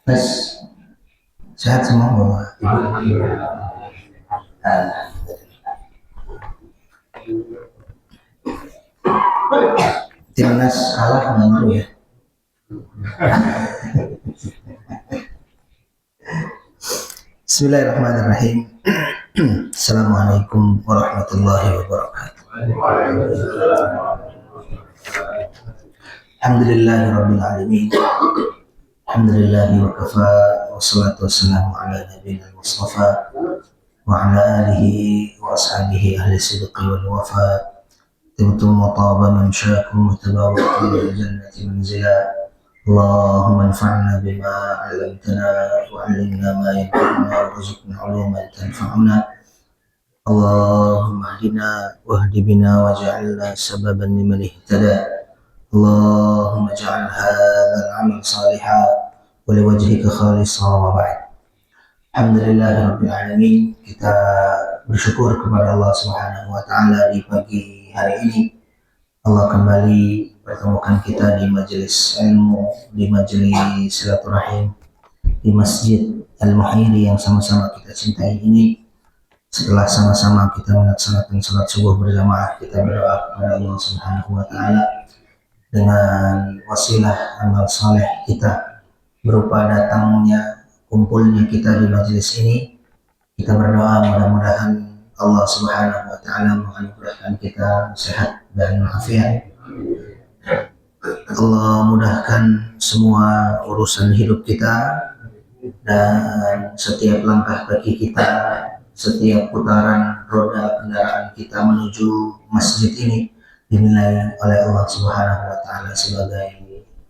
Tes sehat semua Bapak Ibu. Ah, timnas kalah nggak ngaruh ya. Bismillahirrahmanirrahim. Assalamualaikum warahmatullahi wabarakatuh. Alhamdulillahirabbil alamin. Alhamdulillahi wa kafa wassalatu wassalamu ala nabiyina Mustafa wa ala alihi wa ashabihi ahli sidqi wal wafa. Tibtum wa taba mansyakum wa tabawwa'tum ila jannati manzila. Allahumma anfa'na bima 'allamtana wa 'allimna ma yanfa'una warzuqna 'uluman tanfa'una. Allahumma hdina wahdi bina waj'alna sababan liman ihtada. Allahumma ja'al hadzal 'amal shalihan wa liwajhika khalisan wa ba'd. Alhamdulillahirabbil alamin. Kita bersyukur kepada Allah Subhanahu wa taala di pagi hari ini. Allah kembali pertemukan kita di majelis ilmu, di majelis silaturahim, di Masjid Al-Muhairi yang sama-sama kita cintai ini. Setelah sama-sama kita melaksanakan salat subuh berjamaah, kita berdoa kepada Allah Subhanahu wa taala dengan wasilah amal saleh kita berupa datangnya, kumpulnya kita di majelis ini. Kita berdoa mudah-mudahan Allah Subhanahu wa taala menganugerahkan kita sehat dan afiat. Allah mudahkan semua urusan hidup kita, dan setiap langkah kaki kita, setiap putaran roda kendaraan kita menuju masjid ini dinilai oleh Allah Subhanahu wa taala sebagai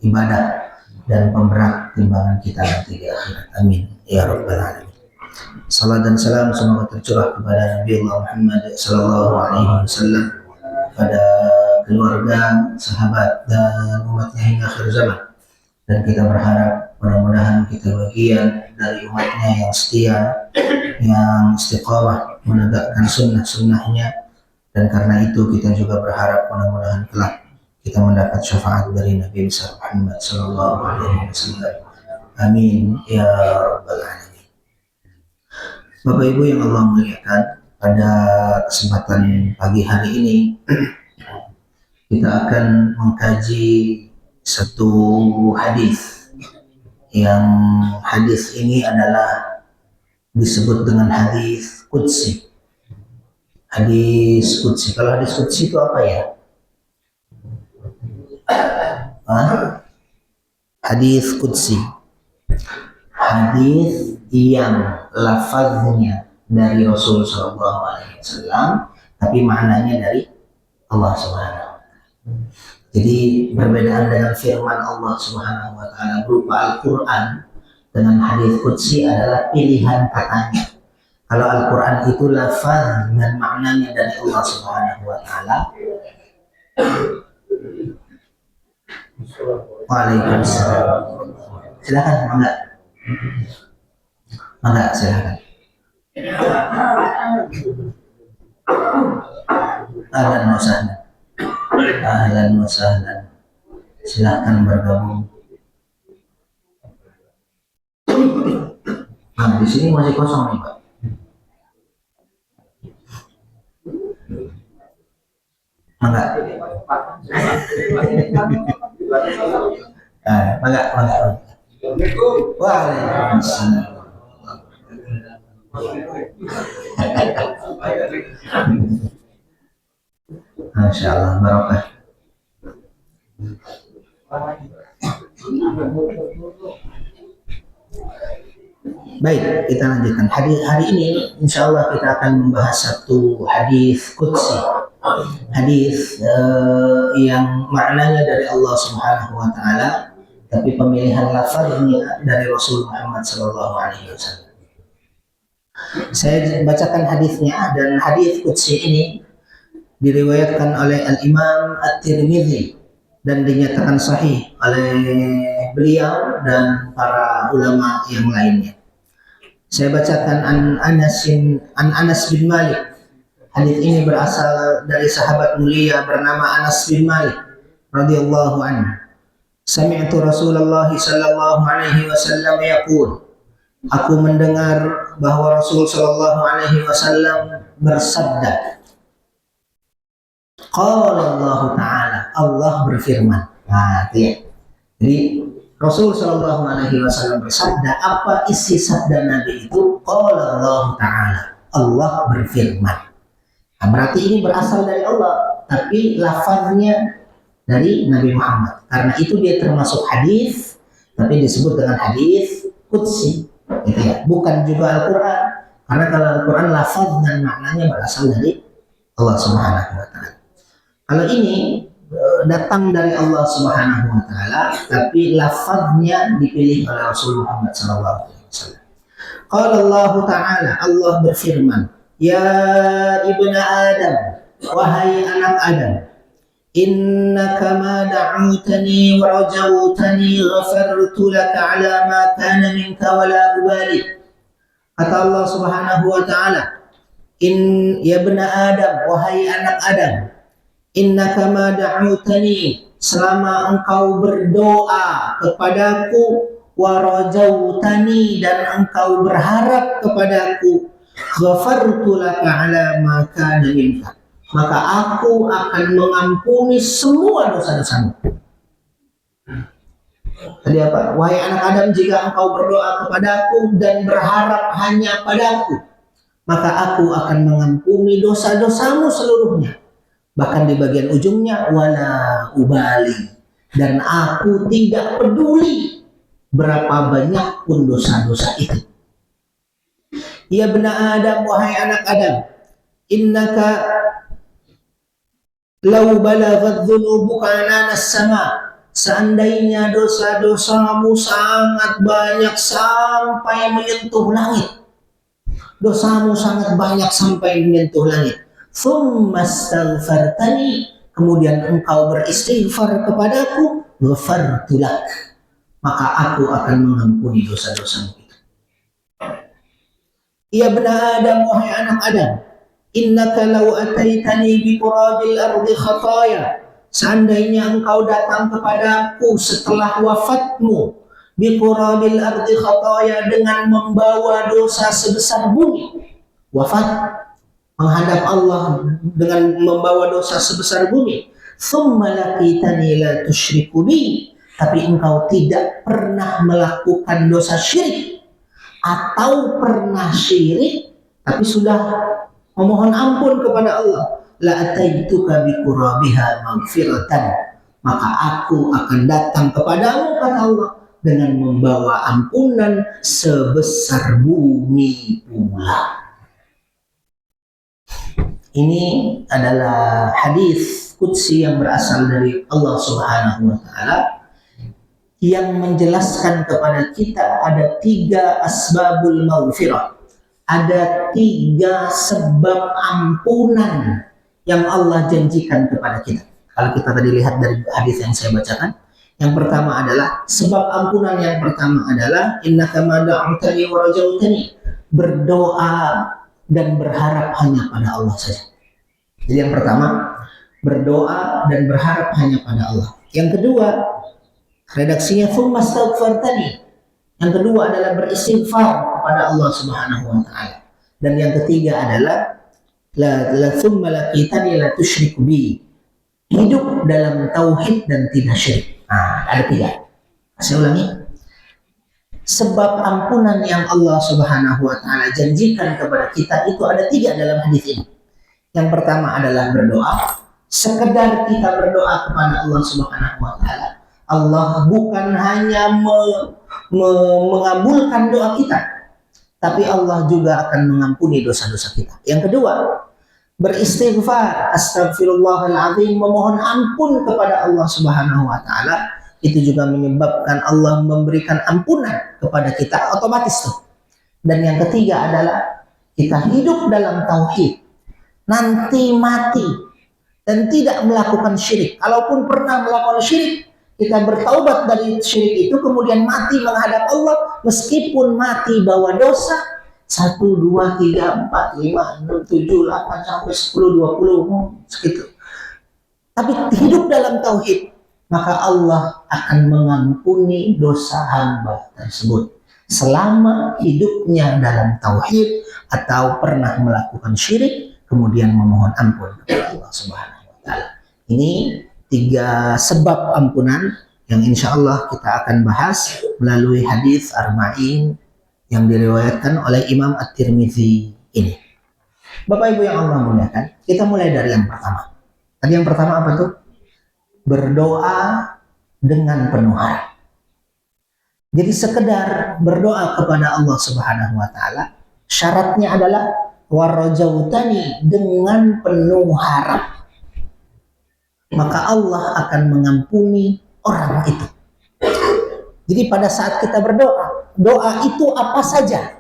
ibadah dan pemberat timbangan kita nanti di akhirat. Amin ya rabbal alamin. Salat dan salam semoga tercurah kepada Nabi Allah Muhammad sallallahu alaihi wasallam, pada keluarga, sahabat dan umatnya hingga akhir zaman. Dan kita berharap mudah-mudahan kita bagian dari umatnya yang setia, yang istiqamah menegakkan sunnah-sunnahnya. Dan karena itu kita juga berharap mudah-mudahan kelak kita mendapat syafaat dari Nabi besar Muhammad sallallahu alaihi wasallam. Amin ya rabbal alamin. Bapak Ibu yang Allah muliakan, pada kesempatan pagi hari ini kita akan mengkaji satu hadis, yang hadis ini adalah disebut dengan hadis qudsi. Hadis qudsi. Kalau hadis qudsi itu apa ya? Hadis qudsi. Hadis yang lafaznya dari Rasul sallallahu alaihi wasallam, tapi maknanya dari Allah Subhanahu wa taala. Jadi berbedaan dengan firman Allah Subhanahu wa taala berupa Al-Qur'an, dengan hadis qudsi adalah pilihan katanya. Kalau Al-Quran itu lafaz dan maknanya dari Allah Subhanahu wa taala. Waalaikumsalam. Silakan, Mangga silakan. Ahlan wa sahlan. Ahlan wa sahlan. Silakan bergabung. Nah, di sini masih kosong nih, Pak. Mangga. Mangga. Waalaikumsalam. Masya Allah, barokah. Baik, kita lanjutkan. Hari ini insya Allah kita akan membahas satu hadis qudsi. Hadis yang maknanya dari Allah Subhanahu wa taala, tapi pemilihan lafaznya dari Rasul Muhammad sallallahu alaihi wasallam. Saya bacakan hadisnya, dan hadis qudsi ini diriwayatkan oleh Al-Imam At-Tirmidzi dan dinyatakan sahih oleh beliau dan para ulama yang lainnya. Saya bacakan an Anas bin Malik. Hadis ini berasal dari sahabat mulia bernama Anas bin Malik radhiyallahu anhu. Sami'tu Rasulullah sallallahu alaihi wasallam yaqul, aku mendengar bahwa Rasul sallallahu alaihi wasallam bersabda, qala Allah Ta'ala, Allah berfirman. Nah, itu ya. Jadi Rasul sallallahu alaihi wasallam bersabda, apa isi sabda Nabi itu? Qala Allah Ta'ala, Allah berfirman. Nah, berarti ini berasal dari Allah, tapi lafaznya dari Nabi Muhammad. Karena itu dia termasuk hadis, tapi disebut dengan hadis qudsi, gitu ya. Bukan juga Al-Quran, karena kalau Al-Quran lafaz dan maknanya berasal dari Allah Subhanahu wa Ta'ala. Kalau ini datang dari Allah Subhanahu wa Ta'ala, tapi lafaznya dipilih oleh Rasul Muhammad sallallahu alaihi wasallam. Qala Allah Ta'ala, Allah berfirman, ya ibna Adam, wahai anak Adam, innaka ma da'utani wa rajawtani ghafartu laka ala ma kana minka wa la ubali. Kata Allah Subhanahu wa Ta'ala, ya ibna Adam, wahai anak Adam, innaka ma da'utani, selama engkau berdoa kepadaku, wa rajawtani, dan engkau berharap kepadaku, ghafartu laka ala ma kana minka, maka aku akan mengampuni semua dosa-dosamu. Tadi apa? Wahai anak Adam, jika engkau berdoa kepadaku dan berharap hanya padaku, maka aku akan mengampuni dosa-dosamu seluruhnya. Bahkan di bagian ujungnya, wala ubali, dan aku tidak peduli berapa banyak pun dosa-dosa itu. Ya bena Adam, wahai anak Adam, innaka lau balaghat dhunubuka ananas sama, seandainya dosa-dosamu sangat banyak sampai menyentuh langit, dosamu sangat banyak sampai menyentuh langit, thumma astaghfartani, kemudian engkau beristighfar kepadaku, ghafartu lak, maka aku akan mengampuni dosa-dosamu itu. Ya bena Adam, wahai anak Adam, innaka law ataitani bi qurabil ardi khataya, seandainya engkau datang kepadaku setelah wafatmu, bi qurabil ardi khataya, dengan membawa dosa sebesar bumi. Wafat menghadap Allah dengan membawa dosa sebesar bumi. Thumma laqitani la tusyriku bi, tapi engkau tidak pernah melakukan dosa syirik, atau pernah syirik tapi sudah memohon ampun kepada Allah, la ataituka bi qurabiha maghfiratan, maka aku akan datang kepadamu, kata Allah, dengan membawa ampunan sebesar bumi pula. Ini adalah hadis qudsi yang berasal dari Allah Subhanahu wa Ta'ala, yang menjelaskan kepada kita ada 3 asbabul maghfirah, ada 3 sebab ampunan yang Allah janjikan kepada kita. Kalau kita tadi lihat dari hadis yang saya bacakan, yang pertama adalah sebab ampunan yang pertama adalah innaka ma da'utani wa rajautani, berdoa dan berharap hanya pada Allah saja. Jadi yang pertama, berdoa dan berharap hanya pada Allah. Yang kedua, redaksinya thumma astaghfartani, yang kedua adalah beristighfar kepada Allah Subhanahu wa Ta'ala. Dan yang ketiga adalah la thumma laqitani la tusyriku bi, hidup dalam tauhid dan tidak syirik. Nah, ada 3. Saya ulangi. Sebab ampunan yang Allah Subhanahu wa Ta'ala janjikan kepada kita itu ada 3 dalam hadis ini. Yang pertama adalah berdoa. Sekedar kita berdoa kepada Allah Subhanahu wa Ta'ala, Allah bukan hanya mengabulkan doa kita, tapi Allah juga akan mengampuni dosa-dosa kita. Yang kedua, beristighfar, astagfirullahaladzim, memohon ampun kepada Allah Subhanahu wa Ta'ala, itu juga menyebabkan Allah memberikan ampunan kepada kita otomatis tuh. Dan yang ketiga adalah kita hidup dalam tauhid, nanti mati dan tidak melakukan syirik. Kalaupun pernah melakukan syirik, kita bertaubat dari syirik itu, kemudian mati menghadap Allah, meskipun mati bawa dosa 1, 2, 3, 4, 5, 6, 7, 8, sampai 10, 20, segitu. Tapi hidup dalam tauhid, maka Allah akan mengampuni dosa hamba tersebut selama hidupnya dalam tauhid atau pernah melakukan syirik kemudian memohon ampun kepada Allah Subhanahu wa taala. Ini 3 sebab ampunan yang insya Allah kita akan bahas melalui hadis arba'in yang diriwayatkan oleh Imam At-Tirmidzi ini. Bapak Ibu yang Allah muliakan, kita mulai dari yang pertama. Tadi yang pertama apa tuh? Berdoa dengan penuh harap. Jadi sekedar berdoa kepada Allah Subhanahu wa taala, syaratnya adalah warajautani, dengan penuh harap. Maka Allah akan mengampuni orang itu. Jadi pada saat kita berdoa, doa itu apa saja,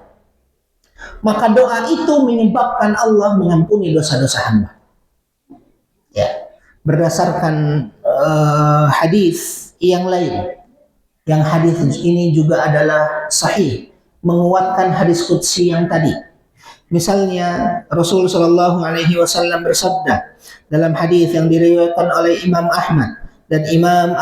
maka doa itu menyebabkan Allah mengampuni dosa-dosa hamba. Ya, berdasarkan hadis yang lain, yang hadis ini juga adalah sahih, menguatkan hadis qudsi yang tadi. Misalnya Rasul Shallallahu Alaihi Wasallam bersabda dalam hadis yang diriwayatkan oleh Imam Ahmad dan Imam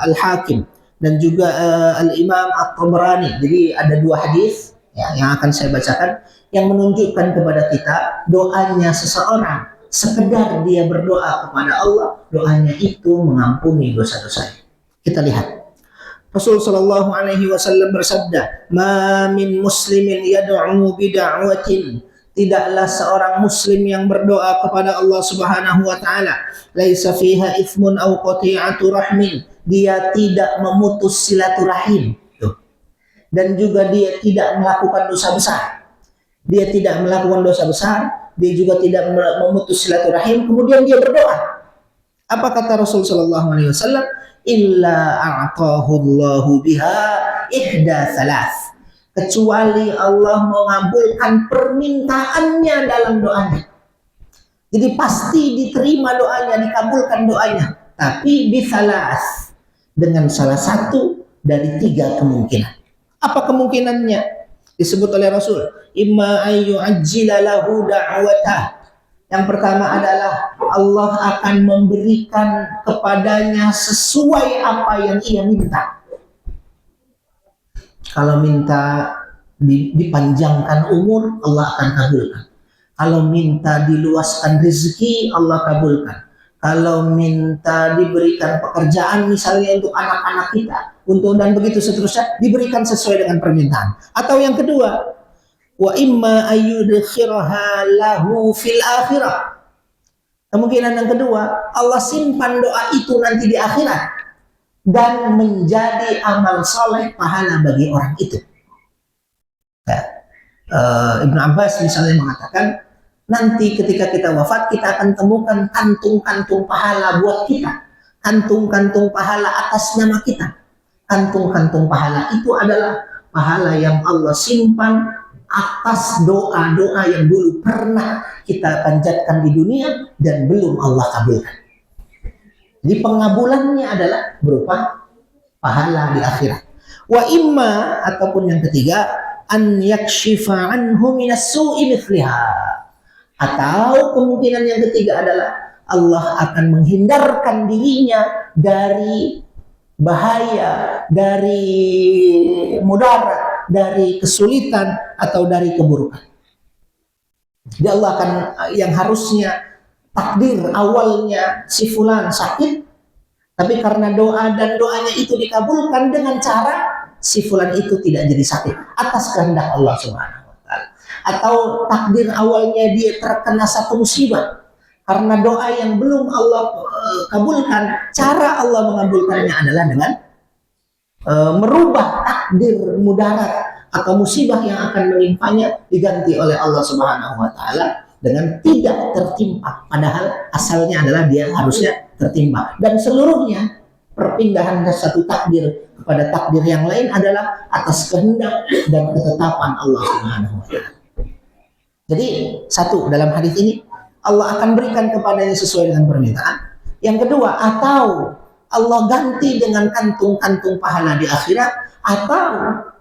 Al-Hakim dan juga Al-Imam At-Tabrani. Jadi ada 2 hadis ya, yang akan saya bacakan yang menunjukkan kepada kita doanya seseorang sekedar dia berdoa kepada Allah, doanya itu mengampuni dosa-dosanya. Kita lihat. Rasul sallallahu alaihi wasallam bersabda, "Ma min muslimin yad'u bi da'watin." Tidaklah seorang muslim yang berdoa kepada Allah Subhanahu wa taala, laisa fiha itsmun aw qati'atu rahmin. Dia tidak memutus silaturahim. Tuh. Dan juga dia tidak melakukan dosa besar. Dia tidak melakukan dosa besar, dia juga tidak memutus silaturahim, kemudian dia berdoa. Apa kata Rasul sallallahu alaihi wasallam? Illa a'tahu Allahu biha ihda thalath, kecuali Allah mengabulkan permintaannya dalam doanya. Jadi pasti diterima doanya, dikabulkan doanya, tapi bisalas, dengan salah satu dari 3 kemungkinan. Apa kemungkinannya? Disebut oleh Rasul, imma ayyu ajjila lahu da'watah. Yang pertama adalah Allah akan memberikan kepadanya sesuai apa yang ia minta. Kalau minta dipanjangkan umur, Allah akan kabulkan. Kalau minta diluaskan rezeki, Allah kabulkan. Kalau minta diberikan pekerjaan misalnya untuk anak-anak kita, untuk dan begitu seterusnya, diberikan sesuai dengan permintaan. Atau yang kedua, wa imma ayyudkhiraha lahu fil akhirah. Kemungkinan yang kedua, Allah simpan doa itu nanti di akhirat dan menjadi amal soleh pahala bagi orang itu. Ya. Ibnu Abbas misalnya mengatakan, nanti ketika kita wafat kita akan temukan kantung-kantung pahala buat kita, kantung-kantung pahala atas nama kita. Kantung-kantung pahala itu adalah pahala yang Allah simpan atas doa-doa yang dulu pernah kita panjatkan di dunia dan belum Allah kabulkan. Jadi pengabulannya adalah berupa pahala di akhirat. Wa imma, ataupun yang ketiga, an yakshifa anhu minas su'i mithliha. Atau kemungkinan yang ketiga adalah Allah akan menghindarkan dirinya dari bahaya, dari mudarat, dari kesulitan atau dari keburukan. Jadi Allah akan, yang harusnya takdir awalnya si fulan sakit, tapi karena doa dan doanya itu dikabulkan dengan cara si fulan itu tidak jadi sakit atas kehendak Allah Subhanahu wa taala. Atau takdir awalnya dia terkena satu musibah, karena doa yang belum Allah kabulkan, cara Allah mengabulkannya adalah dengan merubah takdir mudarat atau musibah yang akan menimpanya diganti oleh Allah Subhanahu wa taala dengan tidak tertimpa, padahal asalnya adalah dia harusnya tertimpa. Dan seluruhnya perpindahan dari satu takdir kepada takdir yang lain adalah atas kehendak dan ketetapan Allah Subhanahu wa taala. Jadi satu, dalam hadis ini Allah akan berikan kepadanya sesuai dengan permintaan. Yang kedua, atau Allah ganti dengan kantung-kantung pahala di akhirat. Atau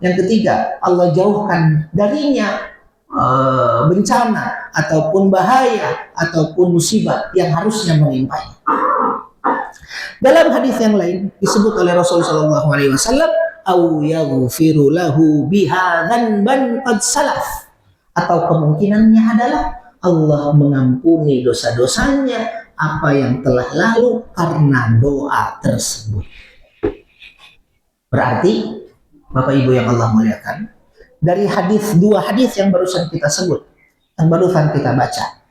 yang ketiga, Allah jauhkan darinya bencana ataupun bahaya ataupun musibah yang harusnya menimpanya. Dalam hadis yang lain disebut oleh Rasulullah SAW, au yaghfiru lahu biha dzanban qad salaf, atau kemungkinannya adalah Allah mengampuni dosa-dosanya apa yang telah lalu karena doa tersebut. Berarti Bapak Ibu yang Allah muliakan, dari dua hadis yang barusan kita sebut, yang barusan kita baca,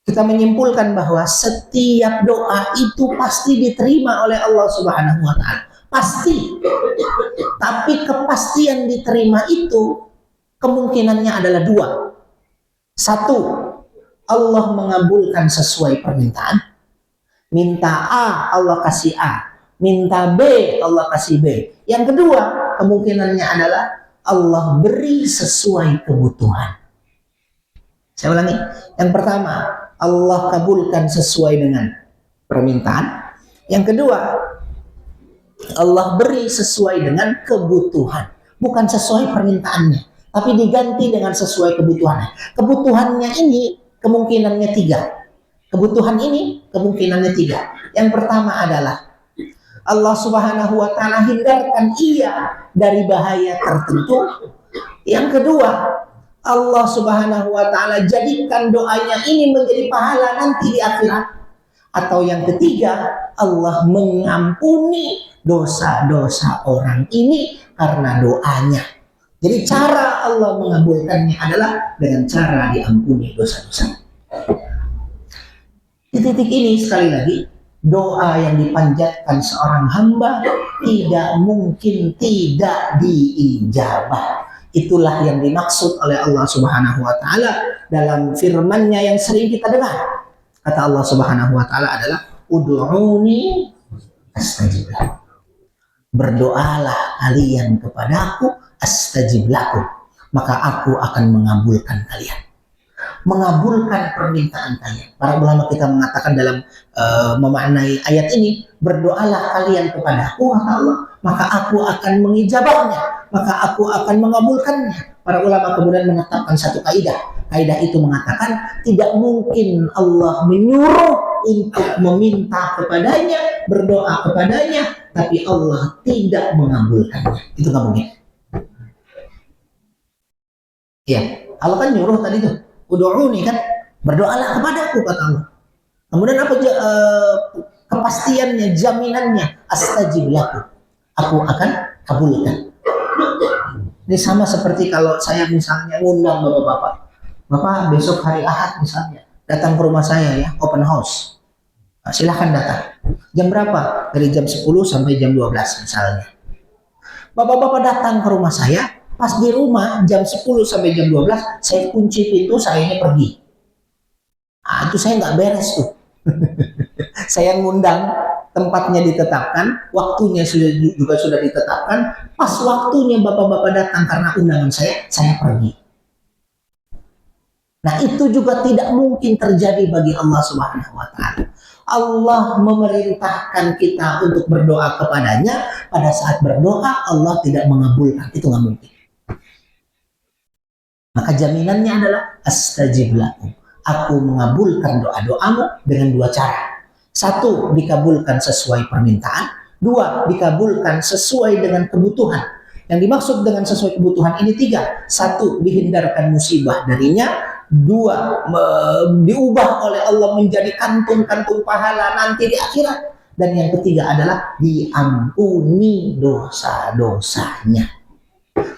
kita menyimpulkan bahwa setiap doa itu pasti diterima oleh Allah Subhanahu wa Ta'ala. Pasti. Tapi kepastian diterima itu kemungkinannya adalah dua. Satu, Allah mengabulkan sesuai permintaan. Minta A, Allah kasih A. Minta B, Allah kasih B. Yang kedua, kemungkinannya adalah Allah beri sesuai kebutuhan. Saya ulangi. Yang pertama, Allah kabulkan sesuai dengan permintaan. Yang kedua, Allah beri sesuai dengan kebutuhan. Bukan sesuai permintaannya, tapi diganti dengan sesuai kebutuhannya. Kebutuhannya ini kemungkinannya tiga. Kebutuhan ini kemungkinannya tiga. Yang pertama adalah Allah Subhanahu wa Ta'ala hindarkan ia dari bahaya tertentu. Yang kedua, Allah Subhanahu wa Ta'ala jadikan doanya ini menjadi pahala nanti di akhirat. Atau yang ketiga, Allah mengampuni dosa-dosa orang ini karena doanya. Jadi cara Allah mengabulkannya adalah dengan cara diampuni dosa-dosa. Di titik ini sekali lagi, doa yang dipanjatkan seorang hamba tidak mungkin tidak diijabah. Itulah yang dimaksud oleh Allah Subhanahu wa Ta'ala dalam firman-Nya yang sering kita dengar. Kata Allah Subhanahu wa Ta'ala adalah ud'uni astajib lakum. Berdoalah kalian kepadaku, astajib lakum, maka aku akan mengabulkan kalian. Mengabulkan permintaan kalian. Para ulama kita mengatakan dalam memaknai ayat ini, berdoalah kalian kepadaku, kata Allah, maka aku akan mengijabahnya, maka aku akan mengabulkannya. Para ulama kemudian menetapkan satu kaidah. Kaidah itu mengatakan tidak mungkin Allah menyuruh untuk meminta kepadanya, berdoa kepadanya, tapi Allah tidak mengabulkannya. Itu nggak mungkin. Ya, Allah kan nyuruh tadi tuh, ud'uni kan, berdoalah kepadaku, kata Allah. Kemudian apa kepastiannya, jaminannya, astajib lakum, aku akan kabulkan. Ini sama seperti kalau saya misalnya ngundang bapak-bapak, Bapak besok hari Ahad misalnya datang ke rumah saya ya, open house. Nah, silahkan datang. Jam berapa? Dari jam 10 sampai jam 12 misalnya. Bapak-bapak datang ke rumah saya, pas di rumah jam 10 sampai jam 12 saya kunci pintu, saya ini pergi. Nah, itu saya nggak beres tuh. Saya ngundang, tempatnya ditetapkan, waktunya juga sudah ditetapkan. Pas waktunya bapak-bapak datang karena undangan saya pergi. Nah, itu juga tidak mungkin terjadi bagi Allah Subhanahu wa Ta'ala. Allah memerintahkan kita untuk berdoa kepadanya, pada saat berdoa Allah tidak mengabulkan. Itu nggak mungkin. Maka jaminannya adalah astajib lakum. Aku mengabulkan doa-doamu dengan dua cara. Satu, dikabulkan sesuai permintaan. Dua, dikabulkan sesuai dengan kebutuhan. Yang dimaksud dengan sesuai kebutuhan ini tiga. Satu, dihindarkan musibah darinya. Dua, diubah oleh Allah menjadi kantung-kantung pahala nanti di akhirat. Dan yang ketiga adalah diampuni dosa-dosanya.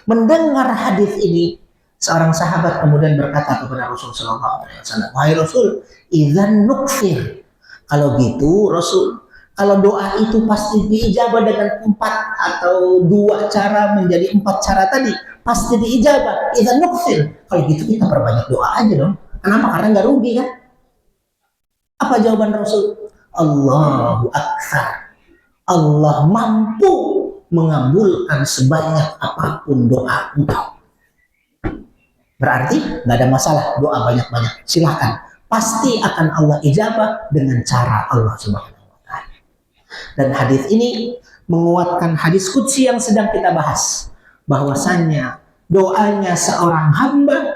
Mendengar hadis ini, seorang sahabat kemudian berkata kepada Rasulullah SAW, wahai Rasul, idzan nukfir. Kalau gitu Rasul, kalau doa itu pasti diijabah dengan 4 atau 2 cara menjadi 4 cara tadi, pasti diijabah. Idzan nukfir. Kalau gitu kita perbanyak doa aja dong. Kenapa? Karena nggak rugi kan? Apa jawaban Rasul? Allahu Akbar. Allah mampu mengabulkan sebanyak apapun doa engkau. Berarti nggak ada masalah doa banyak-banyak. Silahkan. Pasti akan Allah ijabah dengan cara Allah Subhanahu wa Ta'ala. Dan hadis ini menguatkan hadis qudsi yang sedang kita bahas, bahwasannya doanya seorang hamba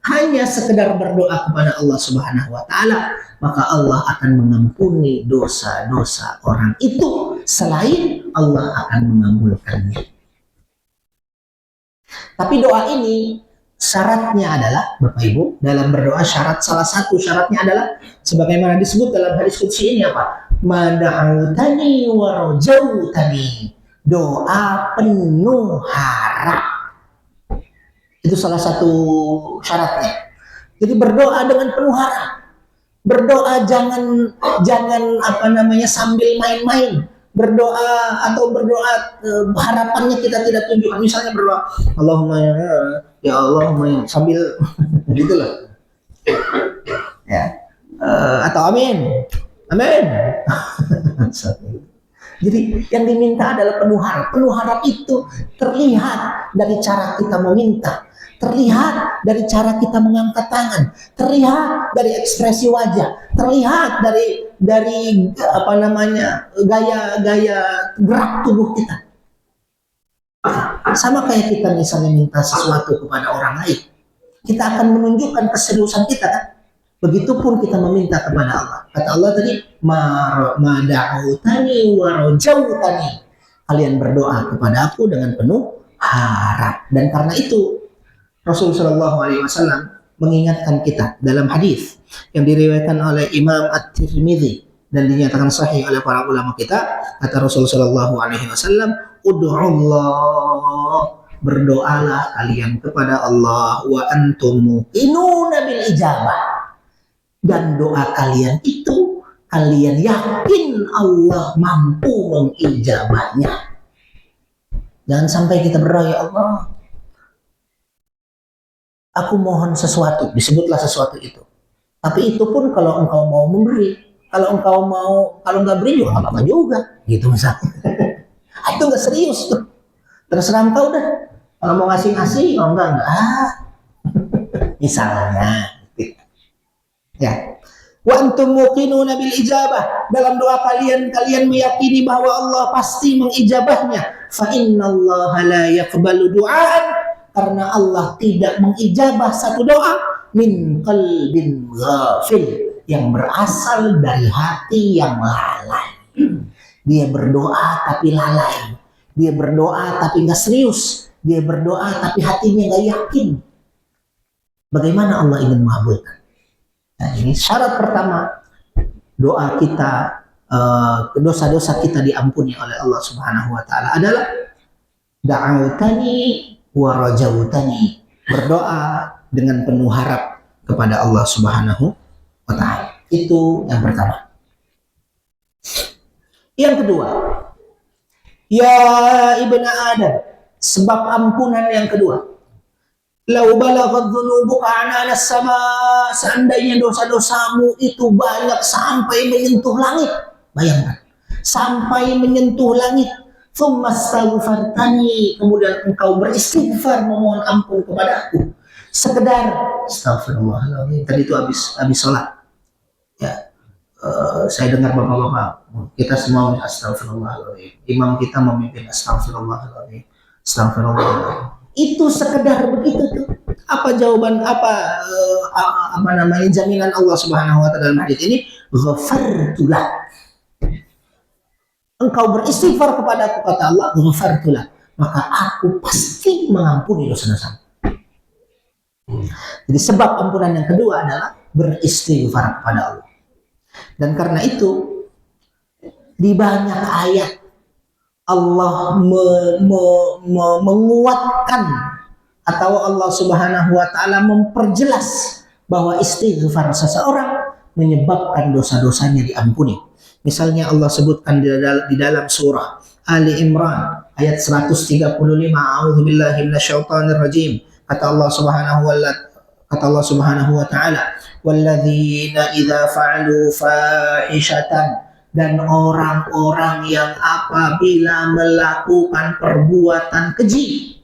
hanya sekedar berdoa kepada Allah Subhanahu wa taala, maka Allah akan mengampuni dosa-dosa orang itu selain Allah akan mengabulkannya. Tapi doa ini syaratnya adalah, Bapak Ibu, dalam berdoa salah satu syaratnya adalah sebagaimana disebut dalam hadis qudsi ini apa? Mada'utani wa rajautani. Doa penuh harap. Itu salah satu syaratnya. Jadi berdoa dengan penuh harap. Berdoa jangan sambil main-main. Berdoa harapannya kita tidak tunjukkan. Misalnya berdoa Allahumma ya Allah sambil gitulah. Ya. Atau amin. Amin. Jadi yang diminta adalah penuh harap. Penuh harap itu terlihat dari cara kita meminta, terlihat dari cara kita mengangkat tangan, terlihat dari ekspresi wajah, terlihat dari gaya-gaya gerak tubuh kita. Sama kayak kita misalnya minta sesuatu kepada orang lain, kita akan menunjukkan keseriusan kita kan. Begitupun kita meminta kepada Allah. Kata Allah tadi, mada'utani wa rajautani. Kalian berdoa kepada aku dengan penuh harap. Dan karena itu Rasulullah SAW mengingatkan kita dalam hadis yang diriwayatkan oleh Imam At-Tirmidzi dan dinyatakan sahih oleh para ulama kita. Kata Rasulullah SAW, ud'ullah, berdoalah kalian kepada Allah, wa antum muqinuna bil ijabah. Dan doa kalian itu kalian yakin Allah mampu mengijabahnya. Jangan sampai kita berdoa, ya Allah, aku mohon sesuatu, disebutlah sesuatu itu. Tapi itu pun kalau engkau mau memberi, kalau nggak beri juga apa-apa juga, gitu misalnya. Itu nggak serius tuh. Terserah engkau dah. Kalau mau ngasih, kalau enggak. Misalnya. Ya. Wa antum muqinuna bil ijabah. Dalam doa kalian meyakini bahwa Allah pasti mengijabahnya. Fa innallaha la yaqbalu du'aan, karena Allah tidak mengijabah satu doa min qalbin ghafil, yang berasal dari hati yang lalai. Dia berdoa tapi lalai. Dia berdoa tapi nggak serius. Dia berdoa tapi hatinya nggak yakin. Bagaimana Allah ingin mengabulkan? Nah, ini syarat pertama, doa kita, dosa-dosa kita diampuni oleh Allah Subhanahu wa taala adalah da'autani wa rajautani, berdoa dengan penuh harap kepada Allah Subhanahu wa taala. Itu yang pertama. Yang kedua, ya ibna Adam, sebab ampunan yang kedua. Lau balaghat dzunubuka anana sama, seandainya dosa-dosamu itu banyak sampai menyentuh langit. Bayangkan, sampai menyentuh langit. Tsumma astaghfartani, kemudian engkau beristighfar memohon ampun kepada aku. Sekedar astagfirullahaladzim. Tadi itu habis sholat. Ya, saya dengar bapak-bapak, kita semua astagfirullahaladzim. Imam kita memimpin astagfirullahaladzim. Astagfirullahaladzim. Itu sekedar begitu tuh. Apa jawaban jaminan Allah Subhanahu wa taala dalam hadis ini? Ghafartulah. Engkau beristighfar kepada aku, kata Allah, ghafartulah, maka aku pasti mengampuni dosa-dosa. Jadi sebab ampunan yang kedua adalah beristighfar kepada Allah. Dan karena itu di banyak ayat Allah menguatkan, atau Allah Subhanahu wa taala memperjelas bahwa istighfar seseorang menyebabkan dosa-dosanya diampuni. Misalnya Allah sebutkan di dalam surah Ali Imran ayat 135, a'udzubillahi minasyaitonir rajim. Kata Allah Subhanahu wa taala, walladzina idza fa'alu fahishatan, dan orang-orang yang apabila melakukan perbuatan keji,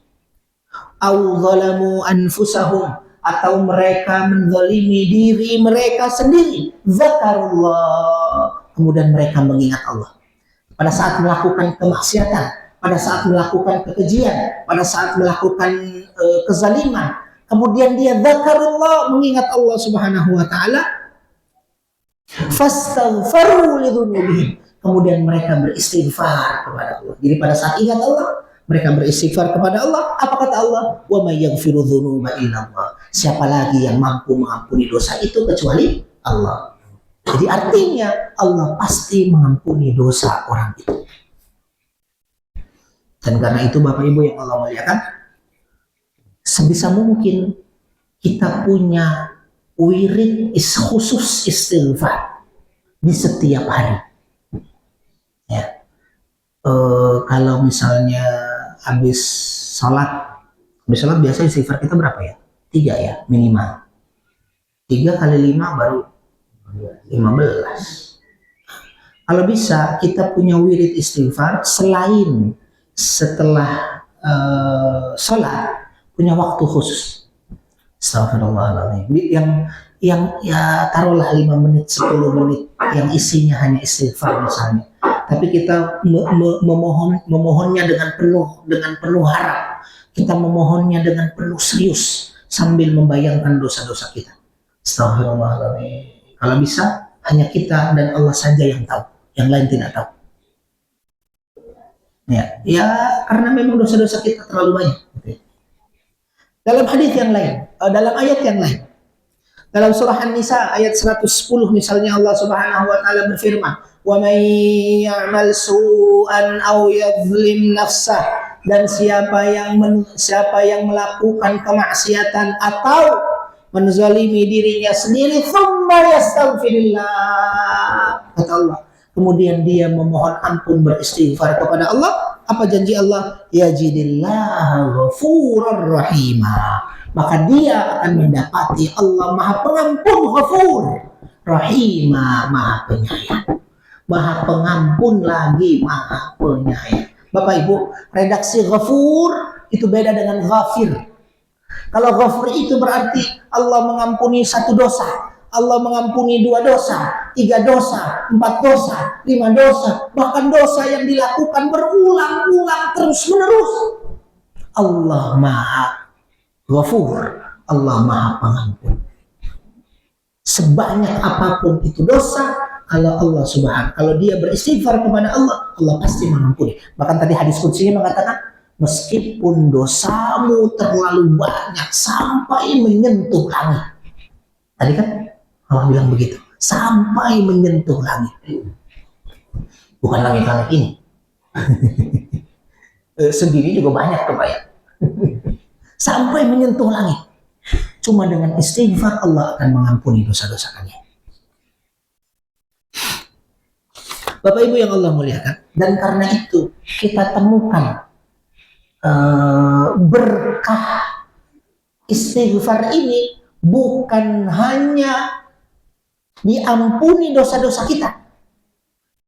au zalamu anfusahum, atau mereka menzalimi diri mereka sendiri, zakarullah, kemudian mereka mengingat Allah. Pada saat melakukan kemaksiatan, pada saat melakukan kekejian, pada saat melakukan kezaliman, kemudian dia dzakarullah, mengingat Allah Subhanahu wa taala, fastaghfaru lidzunubihim, kemudian mereka beristighfar kepada Allah. Jadi pada saat ingat Allah, mereka beristighfar kepada Allah. Apa kata Allah? Wa may yaghfiru dzunuba illallah. Siapa lagi yang mampu mengampuni dosa itu kecuali Allah. Jadi artinya Allah pasti mengampuni dosa orang itu. Dan karena itu Bapak Ibu yang Allah muliakan, sebisa mungkin kita punya wirid khusus istighfar di setiap hari. Ya. Kalau misalnya habis sholat biasa istighfar kita berapa ya? 3 ya minimal. 3 kali 5 baru 15. Kalau bisa kita punya wirid istighfar selain setelah sholat, punya waktu khusus. Astagfirullahaladzim. Yang ya taruhlah 5 menit, 10 menit yang isinya hanya istighfar misalnya. Tapi kita memohonnya dengan penuh harap. Kita memohonnya dengan penuh serius sambil membayangkan dosa-dosa kita. Astagfirullahaladzim. Kalau bisa hanya kita dan Allah saja yang tahu, yang lain tidak tahu. Ya, karena memang dosa-dosa kita terlalu banyak. Dalam hadis yang lain, dalam ayat yang lain, dalam surah An-Nisa ayat 110 misalnya Allah Subhanahu wa taala berfirman, "Wa may ya'mal su'an aw yadhlim nafsah," dan siapa yang melakukan kemaksiatan atau menzalimi dirinya sendiri, tsumma yastaghfirillah, kata Allah, kemudian dia memohon ampun beristighfar kepada Allah, apa janji Allah? Yajidillahu ghafurur rahima, maka dia akan mendapati Allah Maha Pengampun, Ghafur, Rahima, Maha Penyayang. Maha Pengampun lagi Maha Penyayang. Bapak Ibu, redaksi Ghafur itu beda dengan Ghafir. Kalau Ghafur itu berarti Allah mengampuni 1 dosa, Allah mengampuni 2 dosa, 3 dosa, 4 dosa, 5 dosa, bahkan dosa yang dilakukan berulang-ulang terus-menerus. Allah Maha Ghafur, Allah Maha Pengampun. Sebanyak apapun itu dosa, kalau dia beristighfar kepada Allah, Allah pasti mengampuni. Bahkan tadi hadis qudsinya mengatakan, meskipun dosamu terlalu banyak sampai menyentuh langit. Tadi kan Allah bilang begitu, sampai menyentuh langit. Bukan langit-langit ini. Sendiri juga banyak tuh Pak ya. Sampai menyentuh langit. Cuma dengan istighfar Allah akan mengampuni dosa-dosa kalian. Bapak Ibu yang Allah muliakan, dan karena itu kita temukan berkah istighfar ini bukan hanya diampuni dosa-dosa kita.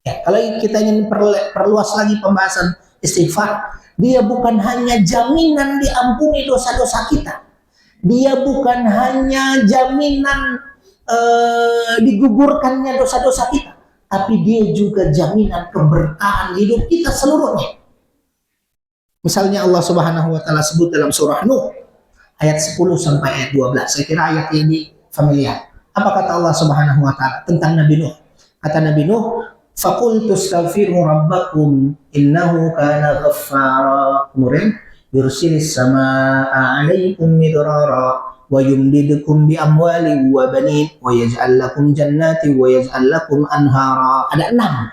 Ya, kalau kita ingin perluas lagi pembahasan istighfar, dia bukan hanya jaminan diampuni dosa-dosa kita. Dia bukan hanya jaminan digugurkannya dosa-dosa kita, tapi dia juga jaminan keberkahan hidup kita seluruhnya. Misalnya Allah Subhanahu wa taala sebut dalam surah Nuh ayat 10 sampai ayat 12. Saya kira ayat ini familiar. Apa kata Allah Subhanahu wa taala tentang Nabi Nuh? Kata Nabi Nuh, "Faqultu astaghfiru rabbakum innahu kana ghaffara." Kemudian, "Yursilis samaa'a 'alaikum midrara wa yumdidukum bi amwali wa banin wa yaj'al lakum jannati wa yaj'al lakum anhara." Ada 6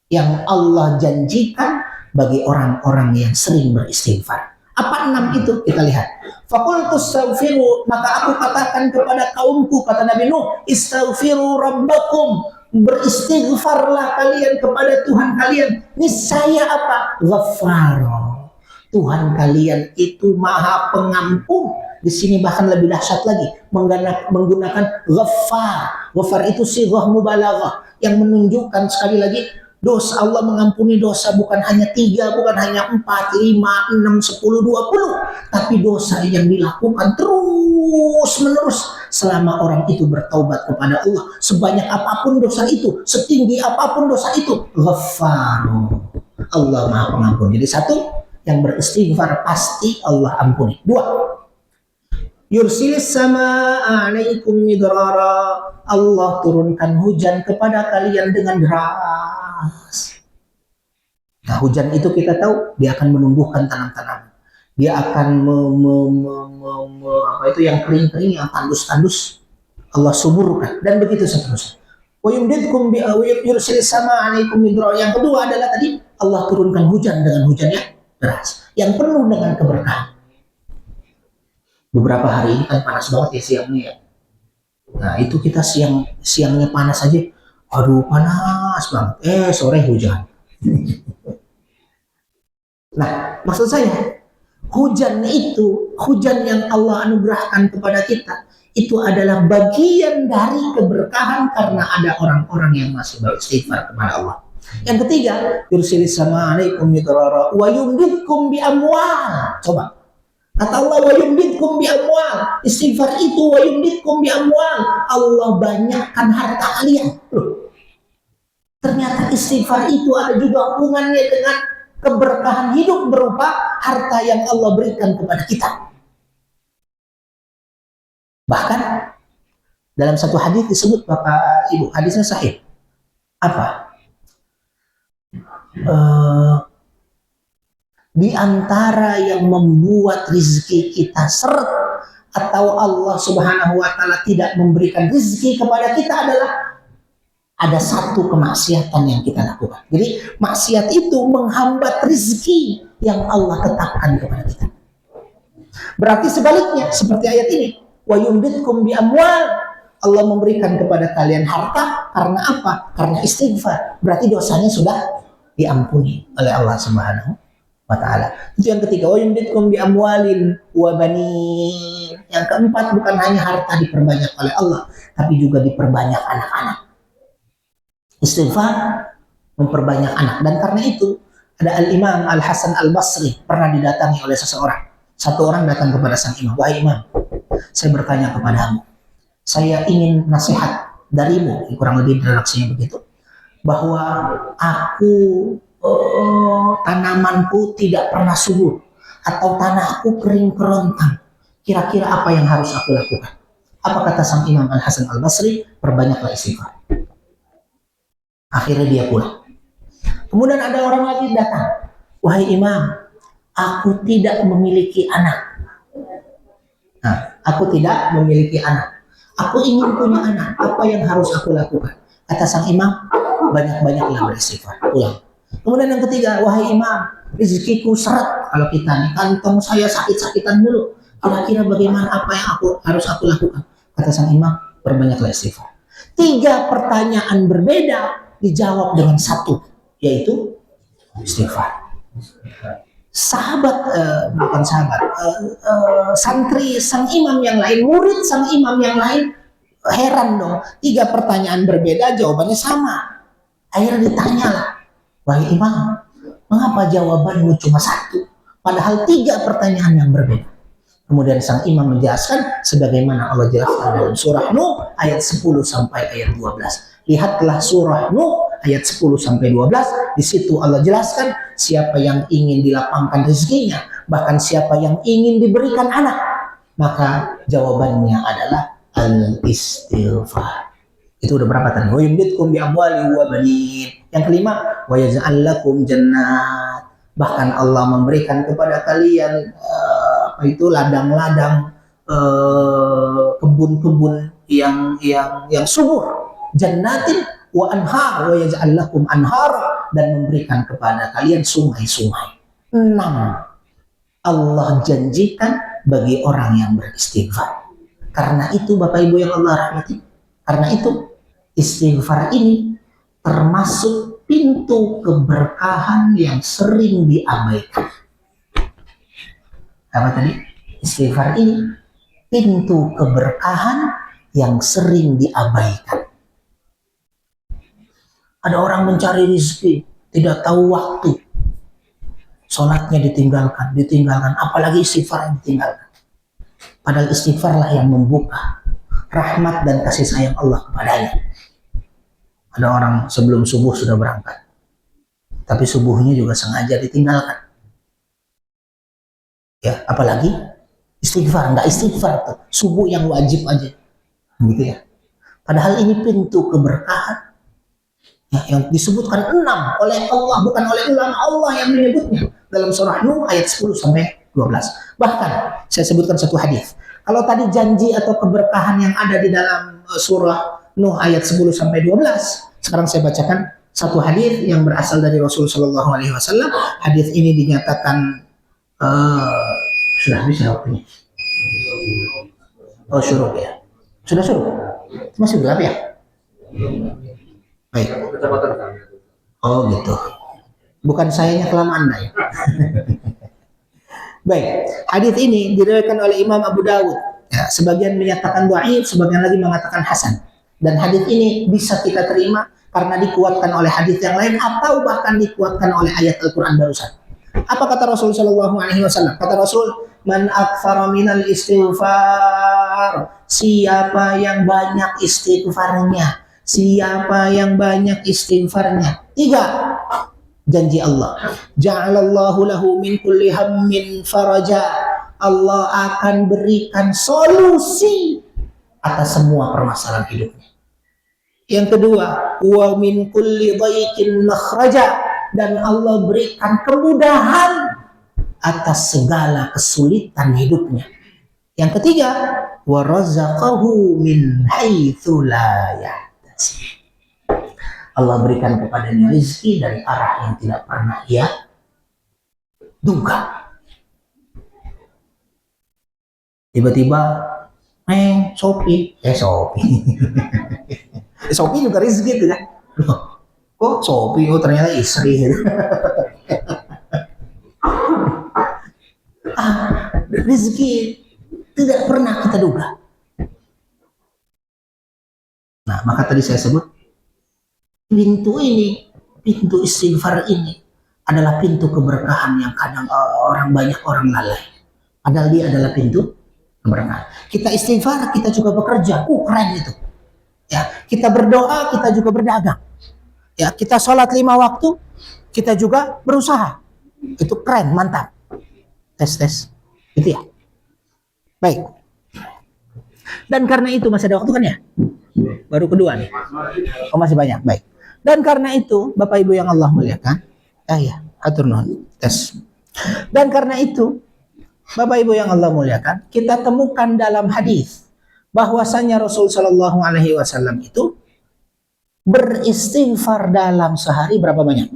yang Allah janjikan bagi orang-orang yang sering beristighfar. Apa 6 itu? Kita lihat. Faqultu astaghfiru, maka aku katakan kepada kaumku, kata Nabi Nuh, istaghfiru rabbakum, beristighfarlah kalian kepada Tuhan kalian. Niscaya apa? Ghaffara. Tuhan kalian itu Maha Pengampun. Di sini bahkan lebih dahsyat lagi, menggunakan ghaffar. Ghaffar itu sighah mubalaghah yang menunjukkan sekali lagi dosa. Allah mengampuni dosa bukan hanya 3, bukan hanya 4, 5, 6, 10, 20, tapi dosa yang dilakukan terus menerus selama orang itu bertaubat kepada Allah. Sebanyak apapun dosa itu, setinggi apapun dosa itu, Ghaffaru, Allah Maha Pengampun. Jadi 1, yang beristighfar pasti Allah ampuni. 2, Yursilis samaa 'alaikum midrara. Allah turunkan hujan kepada kalian dengan deras. Nah, hujan itu kita tahu dia akan menumbuhkan tanam-tanaman. Dia akan apa itu yang kering-kering, yang tandus-tandus, Allah suburkan dan begitu seterusnya. Wa yumdidkum bi yursilis samaa 'alaikum midrara. Yang kedua adalah tadi Allah turunkan hujan dengan hujan yang deras, yang penuh dengan keberkahan. Beberapa hari ini kan panas banget ya siangnya ya. Nah itu kita siangnya panas aja, aduh panas banget. Sore hujan. Nah maksud saya hujan itu, hujan yang Allah anugerahkan kepada kita itu adalah bagian dari keberkahan karena ada orang-orang yang masih beristighfar kepada Allah. Yang ketiga, yursilis sama alaikum midrara wa yumdidkum bi amwal. Coba. Kata Allah wa yumdidkum bi amwal. Istighfar itu wa yumdidkum bi amwal. Allah banyakkan harta kalian. Loh. Ternyata istighfar itu ada juga hubungannya dengan keberkahan hidup berupa harta yang Allah berikan kepada kita. Bahkan dalam satu hadis disebut Bapak Ibu, hadisnya sahih. Apa? Di antara yang membuat rizki kita seret atau Allah Subhanahu wa Ta'ala tidak memberikan rizki kepada kita adalah ada satu kemaksiatan yang kita lakukan. Jadi maksiat itu menghambat rizki yang Allah tetapkan kepada kita. Berarti sebaliknya seperti ayat ini, wa yumdidkum bi amwal. Allah memberikan kepada kalian harta karena apa? Karena istighfar. Berarti dosanya sudah diampuni oleh Allah Subhanahu wa Ta'ala. Itu yang ketiga, wa yumdidkum bi amwalin wa banin. Yang keempat, bukan hanya harta diperbanyak oleh Allah, tapi juga diperbanyak anak-anak. Istighfar memperbanyak anak. Dan karena itu ada Al-Imam Al-Hasan Al-Basri pernah didatangi oleh seseorang. Satu orang datang kepada sang imam, wahai imam, saya bertanya kepadamu, saya ingin nasihat darimu, kurang lebih redaksinya begitu, bahwa aku tanamanku tidak pernah subur atau tanahku kering kerontang. Kira-kira apa yang harus aku lakukan? Apa kata sang Imam Al-Hasan Al-Basri? Perbanyaklah istighfar. Akhirnya dia pulang. Kemudian ada orang lagi datang, wahai imam, aku tidak memiliki anak. Nah, aku tidak memiliki anak. Aku ingin punya anak. Apa yang harus aku lakukan? Kata sang imam, banyak-banyaklah beristighfar. Pulang. Kemudian yang ketiga, wahai imam, rezekiku seret. Kalau kita nih, kantong saya sakit-sakitan dulu. Kira-kira bagaimana, apa yang harus aku lakukan? Kata sang imam, perbanyaklah istighfar. 3 pertanyaan berbeda dijawab dengan satu, yaitu istighfar. Sahabat, bukan sahabat, santri sang imam yang lain, murid sang imam yang lain, heran dong. 3 pertanyaan berbeda, jawabannya sama. Akhirnya ditanyalah, wahai imam, mengapa jawabanmu cuma satu? Padahal 3 pertanyaan yang berbeda. Kemudian sang imam menjelaskan sebagaimana Allah jelaskan dalam surah Nuh ayat 10 sampai ayat 12. Lihatlah surah Nuh ayat 10 sampai 12. Di situ Allah jelaskan siapa yang ingin dilapangkan rezekinya, bahkan siapa yang ingin diberikan anak, maka jawabannya adalah al-istighfar. Itu udah berapa tadi? Wa yumdidkum bi amwali wa banin. Yang kelima, wa yaj'al lakum jannat. Bahkan Allah memberikan kepada kalian itu ladang-ladang, kebun-kebun yang subur. Jannatin wa anhar wa yaj'al lakum anhar, dan memberikan kepada kalian sungai-sungai. 6. Allah janjikan bagi orang yang beristighfar. Karena itu Bapak Ibu yang Allah rahmati, karena itu istighfar ini termasuk pintu keberkahan yang sering diabaikan. Apa tadi? Istighfar ini pintu keberkahan yang sering diabaikan. Ada orang mencari rezeki, tidak tahu waktu. Sholatnya ditinggalkan, apalagi istighfar yang ditinggalkan. Padahal istighfarlah yang membuka rahmat dan kasih sayang Allah kepadanya. Ada orang sebelum subuh sudah berangkat, tapi subuhnya juga sengaja ditinggalkan. Ya, apalagi istighfar, nggak istighfar tuh subuh yang wajib aja, gitu ya. Padahal ini pintu keberkahan ya, yang disebutkan 6 oleh Allah, bukan oleh ulama, Allah yang menyebutnya dalam surah Nuh ayat 10 sampai 12. Bahkan saya sebutkan satu hadis. Kalau tadi janji atau keberkahan yang ada di dalam surah Nuh ayat 10 sampai 12, sekarang saya bacakan satu hadis yang berasal dari Rasul Shallallahu Alaihi Wasallam. Hadis ini dinyatakan sudah bisa waktunya. Oh suruh ya, sudah suruh, masih gelap ya. Baik. Oh gitu. Bukan sayanya kelamaan Anda ya. Baik, hadis ini diriwayatkan oleh Imam Abu Dawud. Ya, sebagian menyatakan dhaif, sebagian lagi mengatakan hasan. Dan hadis ini bisa kita terima karena dikuatkan oleh hadis yang lain atau bahkan dikuatkan oleh ayat Al-Qur'an barusan. Apa kata Rasul sallallahu alaihi wasallam? Kata Rasul, "Man aktsara minal istighfar." Siapa yang banyak istighfarnya? Siapa yang banyak istighfarnya? 3. Janji Allah, ja'alallahu lahu min kulli hammin faraja. Allah akan berikan solusi atas semua permasalahan hidupnya. Yang kedua, wa min kulli dhaiqin makhraja, dan Allah berikan kemudahan atas segala kesulitan hidupnya. Yang ketiga, wa razaqahu min haitsu la yahtasib. Allah berikan kepadanya rezeki dari arah yang tidak pernah ia duga. Tiba-tiba, Shopee. Shopee juga rezeki itu kan? Kok Shopee? Oh ternyata istri. Rezeki tidak pernah kita duga. Nah, maka tadi saya sebut pintu ini, pintu istighfar ini adalah pintu keberkahan yang kadang banyak orang lalai. Padahal dia adalah pintu keberkahan. Kita istighfar, kita juga bekerja. Keren itu. Ya, kita berdoa, kita juga berdagang. Ya, kita sholat 5 waktu, kita juga berusaha. Itu keren, mantap. Tes. Itu ya. Baik. Dan karena itu masih ada waktu kan ya? Baru kedua nih. Oh masih banyak. Baik. Dan karena itu, Bapak Ibu yang Allah muliakan, atur nuhun, tes. Dan karena itu, Bapak Ibu yang Allah muliakan, kita temukan dalam hadis bahwasanya Rasul Shallallahu Alaihi Wasallam itu beristighfar dalam sehari berapa banyak?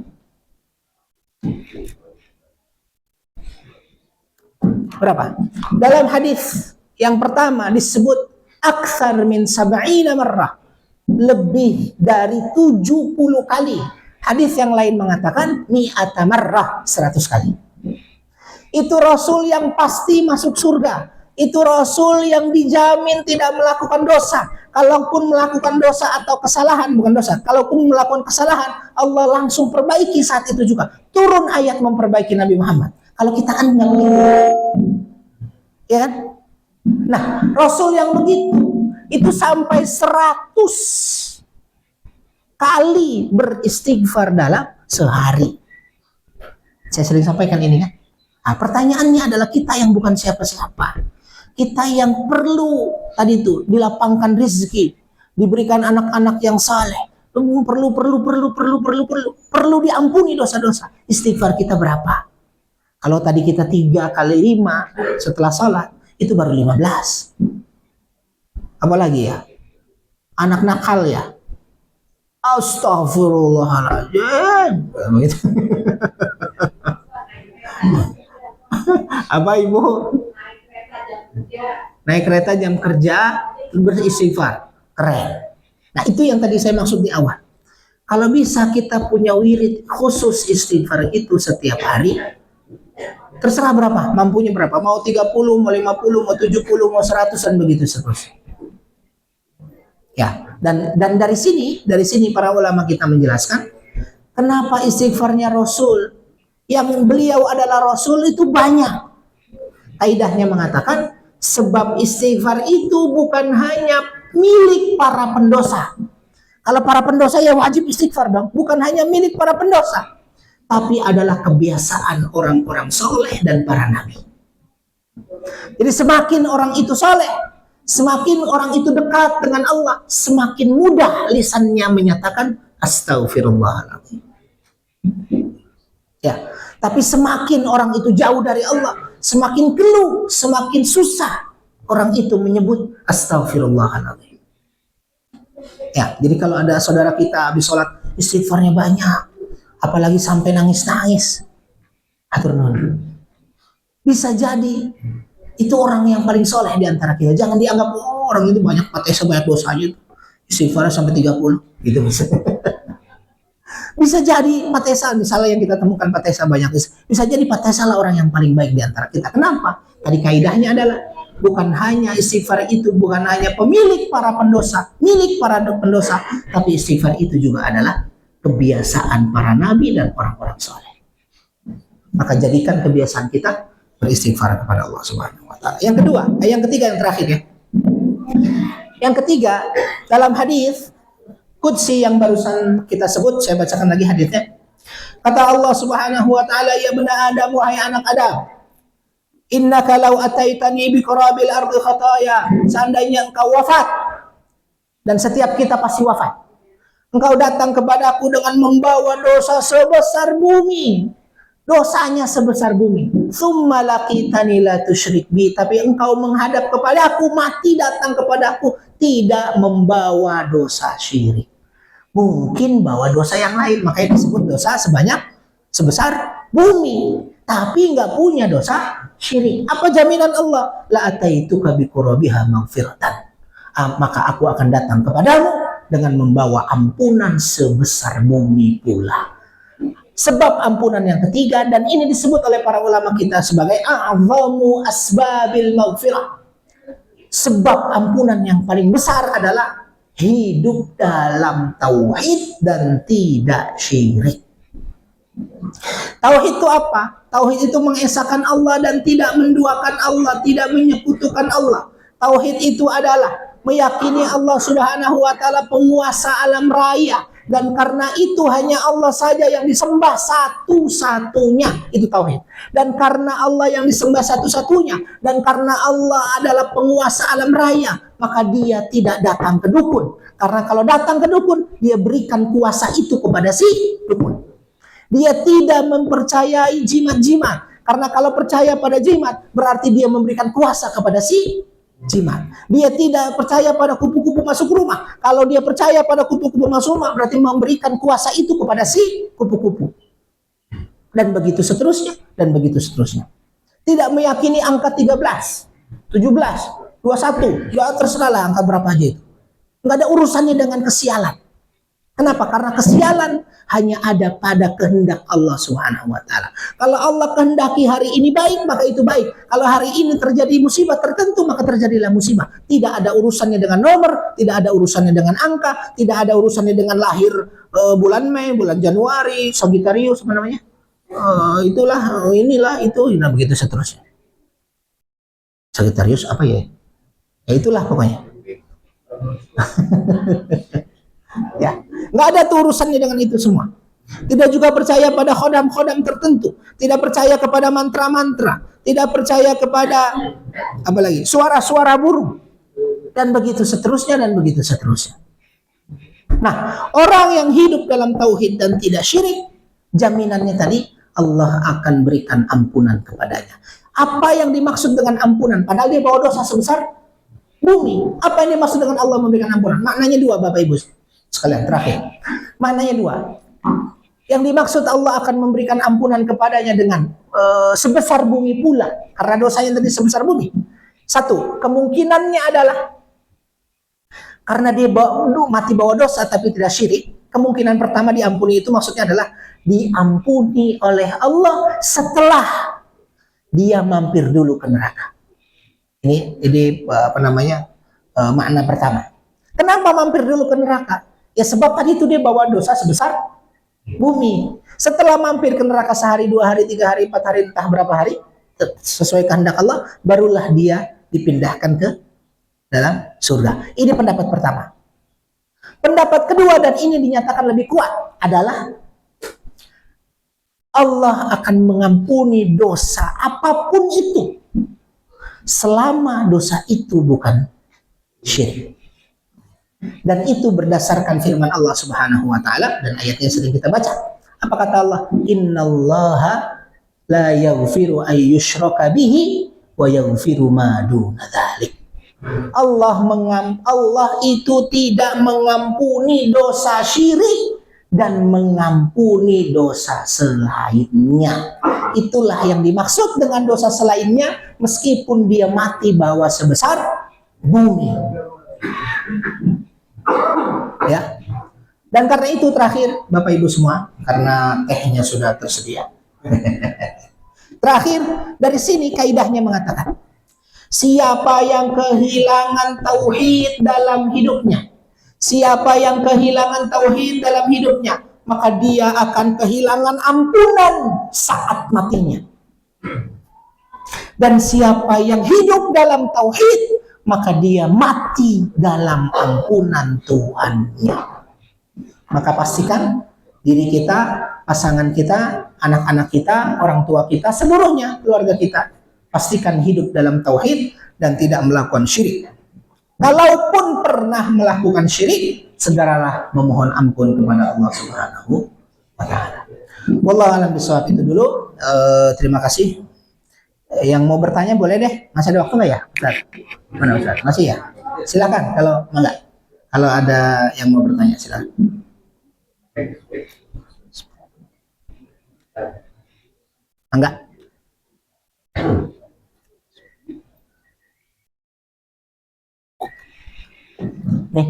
Berapa? Dalam hadis yang pertama disebut aktsar min sab'ina marrah, lebih dari 70 kali. Hadis yang lain mengatakan mi'ata marrah, 100 kali. Itu Rasul yang pasti masuk surga. Itu Rasul yang dijamin tidak melakukan dosa. Kalaupun melakukan dosa atau kesalahan, bukan dosa, kalaupun melakukan kesalahan, Allah langsung perbaiki saat itu juga. Turun ayat memperbaiki Nabi Muhammad. Kalau kita kan nggak begitu, ya kan? Nah, Rasul yang begitu itu sampai 100 kali beristighfar dalam sehari. Saya sering sampaikan ini kan. Nah, pertanyaannya adalah kita yang bukan siapa-siapa. Kita yang perlu tadi itu dilapangkan rezeki, diberikan anak-anak yang saleh, perlu diampuni dosa-dosa. Istighfar kita berapa? Kalau tadi kita 3 kali 5 setelah salat, itu baru 15. Apalagi ya? Anak nakal ya? Astagfirullahaladzim. Begitu. Apa Ibu? Naik kereta jam kerja, beristighfar. Keren. Nah itu yang tadi saya maksud di awal. Kalau bisa kita punya wirid khusus istighfar itu setiap hari, terserah berapa, mampunya berapa, mau 30, mau 50, mau 70, mau 100 dan begitu seterusnya. Ya, dan dari sini para ulama kita menjelaskan kenapa istighfarnya Rasul yang beliau adalah Rasul itu banyak. Kaidahnya mengatakan sebab istighfar itu bukan hanya milik para pendosa. Kalau para pendosa ya wajib istighfar dong, bukan hanya milik para pendosa, tapi adalah kebiasaan orang-orang soleh dan para nabi. Jadi semakin orang itu soleh, semakin orang itu dekat dengan Allah, semakin mudah lisannya menyatakan astagfirullahaladzim. Ya, tapi semakin orang itu jauh dari Allah, semakin keluh, semakin susah orang itu menyebut astagfirullahaladzim. Ya, jadi kalau ada saudara kita habis sholat istighfarnya banyak, apalagi sampai nangis-nangis, atur nuhun. Bisa jadi itu orang yang paling soleh di antara kita. Jangan dianggap orang itu banyak sebanyak dosanya, istighfarnya sampai 30 gitu misalnya. Bisa jadi Patesa, misalnya yang kita temukan Patesa banyak, bisa jadi Patesa lah orang yang paling baik di antara kita. Kenapa? Tadi kaidahnya adalah bukan hanya istighfar itu bukan hanya pemilik para pendosa, milik para pendosa, tapi istighfar itu juga adalah kebiasaan para nabi dan orang-orang soleh. Maka jadikan kebiasaan kita beristighfar kepada Allah Subhanahu wa taala. Yang kedua, yang ketiga, yang terakhir ya. Yang ketiga, dalam hadis Qudsi yang barusan kita sebut, saya bacakan lagi hadisnya. Kata Allah Subhanahu wa taala, "Ya bani Adam, wahai anak Adam, innaka law ataitani bi qurabil ardi khataya." Seandainya engkau wafat, dan setiap kita pasti wafat. Engkau datang kepadaku dengan membawa dosa sebesar bumi. Dosanya sebesar bumi. Tsumma laqitani la tusyrik bi, tapi engkau menghadap kepadaku, mati datang kepadaku, tidak membawa dosa syirik. Mungkin bawa dosa yang lain, makanya disebut dosa sebesar bumi, tapi nggak punya dosa syirik. Apa jaminan Allah? La ataituka bi qurabiha maghfiratan. Maka aku akan datang kepadamu dengan membawa ampunan sebesar bumi pula. Sebab ampunan yang ketiga, dan ini disebut oleh para ulama kita sebagai a'zamu asbabil maghfirah. Sebab ampunan yang paling besar adalah hidup dalam tauhid dan tidak syirik. Tauhid itu apa? Tauhid itu mengesahkan Allah dan tidak menduakan Allah, tidak menyekutukan Allah. Tauhid itu adalah meyakini Allah Subhanahu wa taala penguasa alam raya, dan karena itu hanya Allah saja yang disembah satu-satunya, itu tauhid. Dan karena Allah yang disembah satu-satunya, dan karena Allah adalah penguasa alam raya, maka dia tidak datang ke dukun. Karena kalau datang ke dukun, dia berikan kuasa itu kepada si dukun. Dia tidak mempercayai jimat-jimat, karena kalau percaya pada jimat berarti dia memberikan kuasa kepada si jimat. Dia tidak percaya pada kupu-kupu masuk rumah. Kalau dia percaya pada kupu-kupu masuk rumah, berarti memberikan kuasa itu kepada si kupu-kupu. Dan begitu seterusnya, dan begitu seterusnya. Tidak meyakini angka 13, 17, 21, ya terserahlah angka berapa aja itu. Nggak ada urusannya dengan kesialan. Kenapa? Karena kesialan hanya ada pada kehendak Allah Subhanahu wa taala. Kalau Allah kehendaki hari ini baik, maka itu baik. Kalau hari ini terjadi musibah tertentu, maka terjadilah musibah. Tidak ada urusannya dengan nomor, tidak ada urusannya dengan angka, tidak ada urusannya dengan lahir bulan Mei, bulan Januari, Sagittarius apa namanya? Itulah, inilah, itu, nah begitu seterusnya. Sagittarius apa ya? Ya itulah pokoknya. Ya, nggak ada tuh urusannya dengan itu semua. Tidak juga percaya pada khodam-khodam tertentu, tidak percaya kepada mantra-mantra, tidak percaya kepada apa lagi, suara-suara burung, dan begitu seterusnya, dan begitu seterusnya. Nah, orang yang hidup dalam tauhid dan tidak syirik, jaminannya tadi Allah akan berikan ampunan kepadanya. Apa yang dimaksud dengan ampunan? Padahal dia bawa dosa sebesar bumi. Apa yang dimaksud dengan Allah memberikan ampunan? Maknanya dua, Bapak Ibu sekalian, terakhir. Maknanya dua. Yang dimaksud Allah akan memberikan ampunan kepadanya dengan sebesar bumi pula, karena dosanya tadi sebesar bumi. Satu, kemungkinannya adalah karena dia mati bawa dosa tapi tidak syirik. Kemungkinan pertama diampuni itu maksudnya adalah diampuni oleh Allah setelah dia mampir dulu ke neraka. Ini apa namanya, makna pertama. Kenapa mampir dulu ke neraka? Ya sebab tadi itu dia bawa dosa sebesar bumi. Setelah mampir ke neraka sehari, 2 hari, 3 hari, 4 hari, entah berapa hari, sesuai kehendak Allah, barulah dia dipindahkan ke dalam surga. Ini pendapat pertama. Pendapat kedua, dan ini dinyatakan lebih kuat, adalah Allah akan mengampuni dosa apapun itu selama dosa itu bukan syirik. Dan itu berdasarkan firman Allah Subhanahu wa taala dan ayatnya sering kita baca. Apa kata Allah? Innallaha la yaghfiru ay yushraka bihi wa yaghfiru ma duna dzalik. Allah itu tidak mengampuni dosa syirik dan mengampuni dosa selainnya. Itulah yang dimaksud dengan dosa selainnya, meskipun dia mati bawa sebesar bumi. Ya. Dan karena itu terakhir Bapak Ibu semua, karena tehnya sudah tersedia. Terakhir dari sini kaidahnya mengatakan, siapa yang kehilangan tauhid dalam hidupnya, siapa yang kehilangan tauhid dalam hidupnya, maka dia akan kehilangan ampunan saat matinya. Dan siapa yang hidup dalam tauhid, maka dia mati dalam ampunan Tuhannya. Maka pastikan diri kita, pasangan kita, anak-anak kita, orang tua kita, seluruhnya keluarga kita, pastikan hidup dalam tauhid dan tidak melakukan syirik. Kalaupun pernah melakukan syirik, segeralah memohon ampun kepada Allah Subhanahu wa taala. Wallahu a'lam bishawab. Itu dulu. Terima kasih. Yang mau bertanya boleh deh. Masih ada waktu nggak ya, Ustaz? Mana Ustaz? Masih ya? Silakan kalau enggak. Kalau ada yang mau bertanya silakan. Enggak. Nih.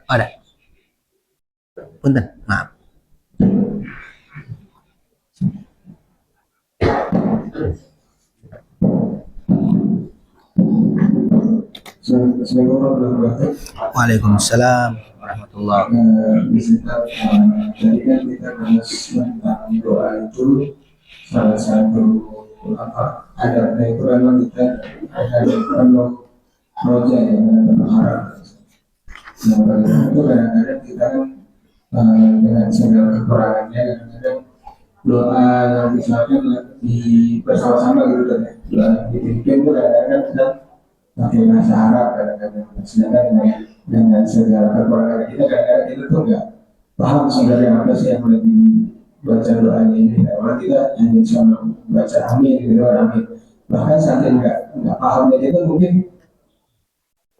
Ada. Punten, maaf. Waalaikumsalam warahmatullahi wabarakatuh. Jadi kan kita bahas tentang doa itu salah satu adabnya itu memang kita perlu roja yang berharap. Yang paling itu kadang-kadang kita dengan segala kekurangannya kadang-kadang doa yang misalnya di bersama-sama gitu kan ya, doa dipimpin itu kadang-kadang kita pakai bahasa Arab kadang-kadang, sedangkan dengan segala kekurangan kita kadang-kadang kita tuh nggak paham sebenarnya apa sih yang boleh dibaca doanya ini. Orang kita hanya cuma baca amin gitu kan, amin. Bahkan saking nggak pahamnya itu mungkin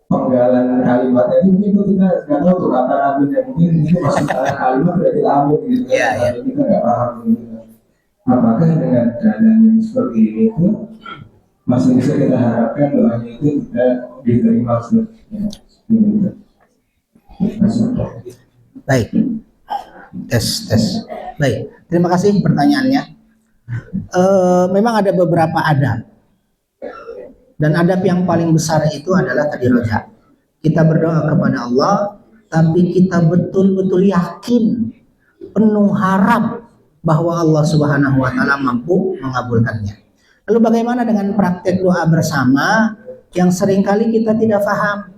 penggalan kalimatnya ini mungkin kita nggak tahu tuh kata aminnya, mungkin itu masuk dalam kalimat berarti amin gitu kan, tapi kita nggak paham gitu. Apakah dengan keadaan yang seperti ini itu masih bisa kita harapkan doanya itu kita diterima sebenarnya? Baik, tes. Baik, terima kasih pertanyaannya. Memang ada beberapa adab, dan adab yang paling besar itu adalah tadi roja. Kita berdoa kepada Allah, tapi kita betul-betul yakin, penuh harap bahwa Allah Subhanahu wa taala mampu mengabulkannya. Lalu bagaimana dengan praktek doa bersama yang seringkali kita tidak paham?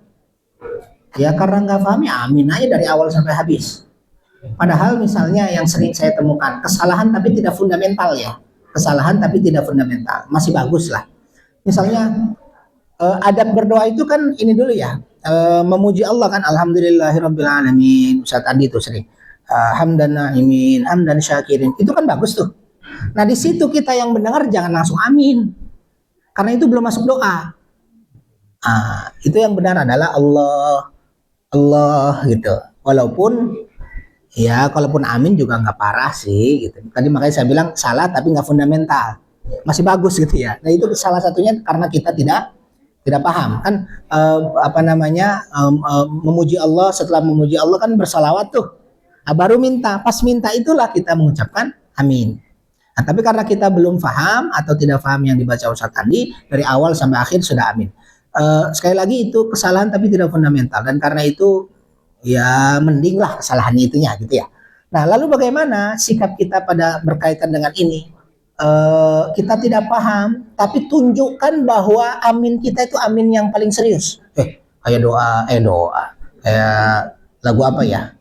Ya karena nggak paham ya amin aja dari awal sampai habis. Padahal misalnya yang sering saya temukan, kesalahan tapi tidak fundamental ya. Kesalahan tapi tidak fundamental, masih bagus lah. Misalnya adab berdoa itu kan ini dulu ya, memuji Allah kan, alhamdulillahirabbil alamin. Ustaz Andi itu sering hamdan na'imin, hamdan syakirin. Itu kan bagus tuh. Nah, di situ kita yang mendengar jangan langsung amin. Karena itu belum masuk doa. Itu yang benar adalah Allah gitu. Walaupun ya kalaupun amin juga nggak parah sih gitu. Tadi makanya saya bilang salah tapi nggak fundamental. Masih bagus gitu ya. Nah, itu salah satunya karena kita tidak paham kan memuji Allah, setelah memuji Allah kan bersalawat tuh. Baru minta, pas minta itulah kita mengucapkan amin. Nah, tapi karena kita belum paham atau tidak paham yang dibaca Ustaz Andi, dari awal sampai akhir sudah amin. Sekali lagi itu kesalahan tapi tidak fundamental, dan karena itu ya mendinglah kesalahannya itunya gitu ya. Nah, lalu bagaimana sikap kita pada berkaitan dengan ini? Kita tidak paham, tapi tunjukkan bahwa amin kita itu amin yang paling serius. Kayak doa, kayak lagu apa ya?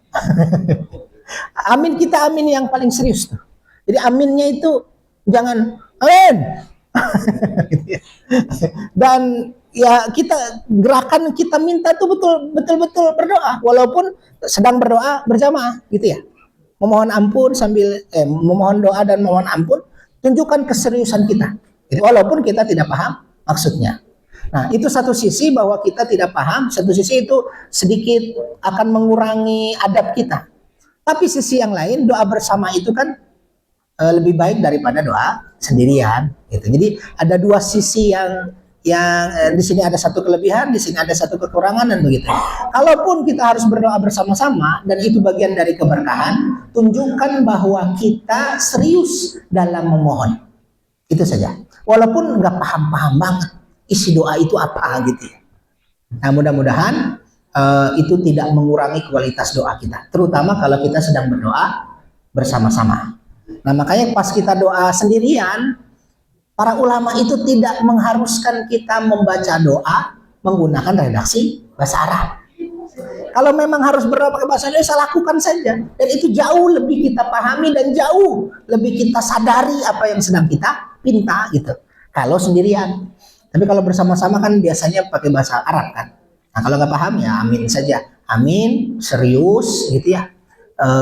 Amin kita amin yang paling serius tuh. Jadi aminnya itu jangan amin, Dan ya kita gerakan kita minta tuh betul-betul berdoa, walaupun sedang berdoa berjamaah gitu ya. Memohon ampun sambil memohon doa dan memohon ampun, tunjukkan keseriusan kita. Walaupun kita tidak paham maksudnya. Nah, itu satu sisi bahwa kita tidak paham, satu sisi itu sedikit akan mengurangi adab kita. Tapi sisi yang lain, doa bersama itu kan lebih baik daripada doa sendirian gitu. Jadi ada dua sisi yang di sini ada satu kelebihan, di sini ada satu kekurangan dan begitu. Kalaupun kita harus berdoa bersama-sama dan itu bagian dari keberkahan, tunjukkan bahwa kita serius dalam memohon. Itu saja. Walaupun nggak paham-paham banget isi doa itu apa gitu ya. Nah, mudah-mudahan itu tidak mengurangi kualitas doa kita, terutama kalau kita sedang berdoa bersama-sama. Nah, makanya pas kita doa sendirian, para ulama itu tidak mengharuskan kita membaca doa menggunakan redaksi bahasa Arab. Kalau memang harus berdoa pakai bahasa Indonesia, lakukan saja. Dan itu jauh lebih kita pahami dan jauh lebih kita sadari apa yang sedang kita pinta gitu. Kalau sendirian. Tapi kalau bersama-sama kan biasanya pakai bahasa Arab kan. Nah, kalau nggak paham ya amin saja. Amin, serius gitu ya.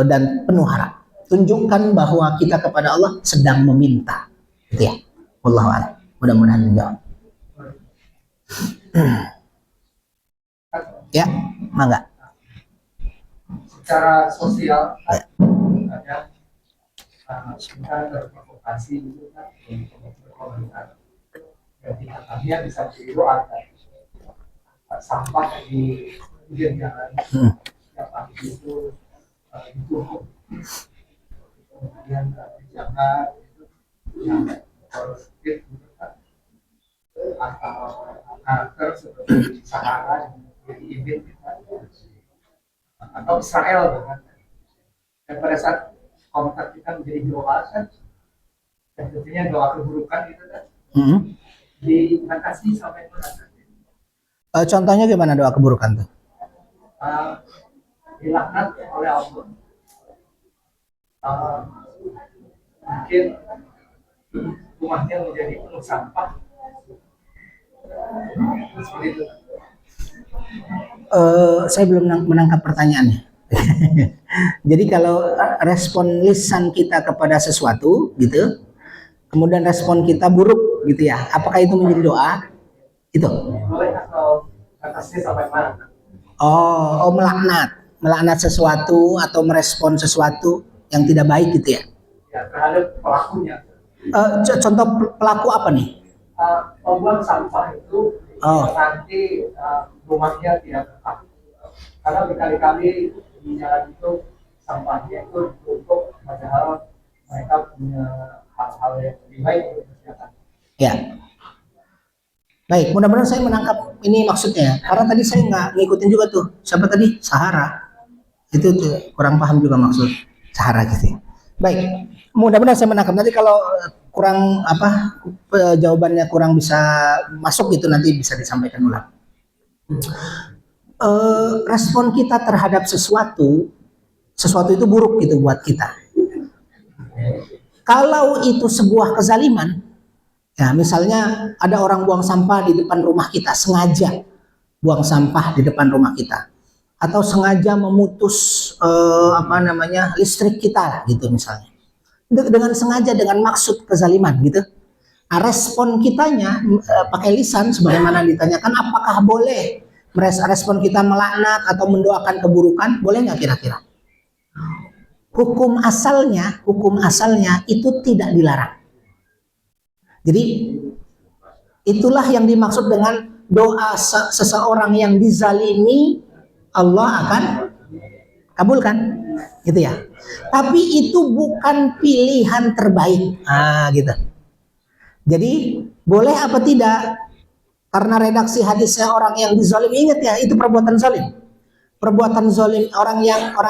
Dan penuh harap. Tunjukkan bahwa kita kepada Allah sedang meminta. Gitu ya. Wallahu a'lam. Mudah-mudahan menjawab. Ya, mangga. Secara sosial Ya. ada kita terprovokasi gitu kan untuk berkomentar. Jadi katanya bisa ditiru ada sampah di pinggir jalan setiap pagi itu kemudian dijaga itu yang positif gitu kan, atau karakter seperti Sahara yang jadi imit kita atau Israel kan. Dan pada saat komentar kita menjadi doa kan, dan tentunya doa keburukan gitu kan, dibatasi sampai mana? Contohnya gimana doa keburukan tuh? Dilaknat oleh Allah. Mungkin rumahnya menjadi penuh sampah. Seperti itu. Saya belum menangkap pertanyaannya. Jadi kalau respon lisan kita kepada sesuatu gitu, kemudian respon kita buruk gitu ya, apakah itu menjadi doa? Itu. Boleh atau batasnya sampai mana? Oh, melaknat sesuatu atau merespon sesuatu yang tidak baik gitu ya. Ya, terhadap pelakunya. Contoh pelaku apa nih? Membuang sampah itu nanti rumahnya tidak tetap. Karena berkali-kali di jalan itu sampahnya itu untuk padahal mereka punya hal-hal yang lebih baik untuk kesehatan. Ya. Baik, mudah-mudahan saya menangkap ini maksudnya. Karena tadi saya nggak ngikutin juga tuh. Siapa tadi? Sahara. Itu tuh, kurang paham juga maksud Sahara gitu. Baik, mudah-mudahan saya menangkap. Nanti kalau kurang jawabannya kurang bisa masuk gitu, nanti bisa disampaikan ulang. Respon kita terhadap sesuatu itu buruk gitu buat kita. Kalau itu sebuah kezaliman, ya misalnya ada orang buang sampah di depan rumah kita, sengaja buang sampah di depan rumah kita, atau sengaja memutus listrik kita gitu misalnya, dengan sengaja, dengan maksud kezaliman gitu. Nah, respon kitanya pakai lisan sebagaimana ditanyakan, apakah boleh respon kita melaknat atau mendoakan keburukan, boleh nggak kira-kira? Hukum asalnya itu tidak dilarang. Jadi itulah yang dimaksud dengan doa seseorang yang dizalimi, Allah akan kabulkan, gitu ya. Tapi itu bukan pilihan terbaik, gitu. Jadi boleh apa tidak? Karena redaksi hadisnya orang yang dizalimi, ingat ya, itu perbuatan zalim. Perbuatan zalim, orang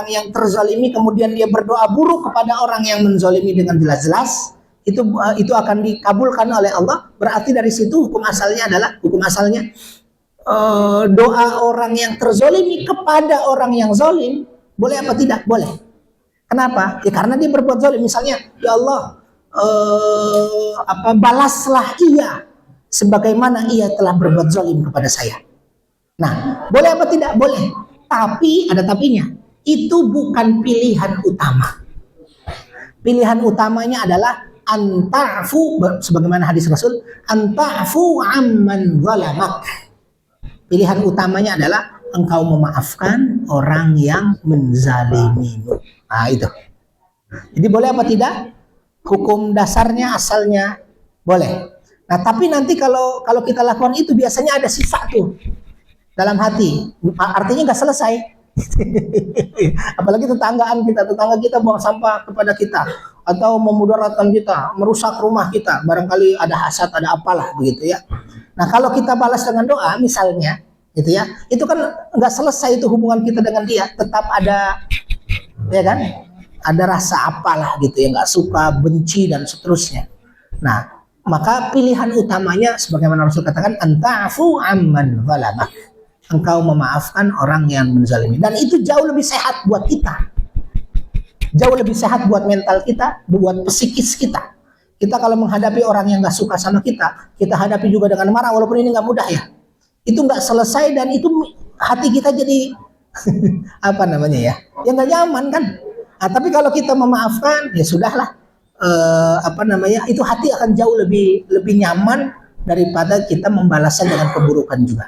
yang terzalimi kemudian dia berdoa buruk kepada orang yang menzalimi dengan jelas-jelas, itu akan dikabulkan oleh Allah. Berarti dari situ hukum asalnya doa orang yang terzalimi kepada orang yang zalim boleh apa tidak? Boleh. Kenapa? Ya karena dia berbuat zalim. Misalnya, ya Allah, balaslah ia sebagaimana ia telah berbuat zalim kepada saya. Nah, boleh apa tidak? Boleh. Tapi ada tapinya. Itu bukan pilihan utama. Pilihan utamanya adalah anta'fu, sebagaimana hadis Rasul, anta'fu amman zalamak. Pilihan utamanya adalah engkau memaafkan orang yang menzalimimu. Nah, itu. Jadi boleh apa tidak? Hukum dasarnya asalnya boleh. Nah, tapi nanti kalau kita lakukan itu biasanya ada sisa tuh dalam hati. Artinya nggak selesai. Apalagi tetangga kita buang sampah kepada kita atau memudaratkan kita, merusak rumah kita, barangkali ada hasad, ada apalah begitu ya. Nah, kalau kita balas dengan doa misalnya gitu ya, itu kan nggak selesai itu hubungan kita dengan dia, tetap ada, ya kan, ada rasa apalah gitu ya, nggak suka, benci dan seterusnya. Nah, maka pilihan utamanya sebagaimana Rasul katakan, anta'fu amman zalamak, engkau memaafkan orang yang menzalimi, dan itu jauh lebih sehat buat kita, jauh lebih sehat buat mental kita, buat psikis kita. Kita kalau menghadapi orang yang nggak suka sama kita hadapi juga dengan marah, walaupun ini nggak mudah ya. Itu nggak selesai dan itu hati kita jadi apa namanya ya nggak nyaman kan. Nah, tapi kalau kita memaafkan ya sudahlah, itu hati akan jauh lebih nyaman daripada kita membalasnya dengan keburukan juga.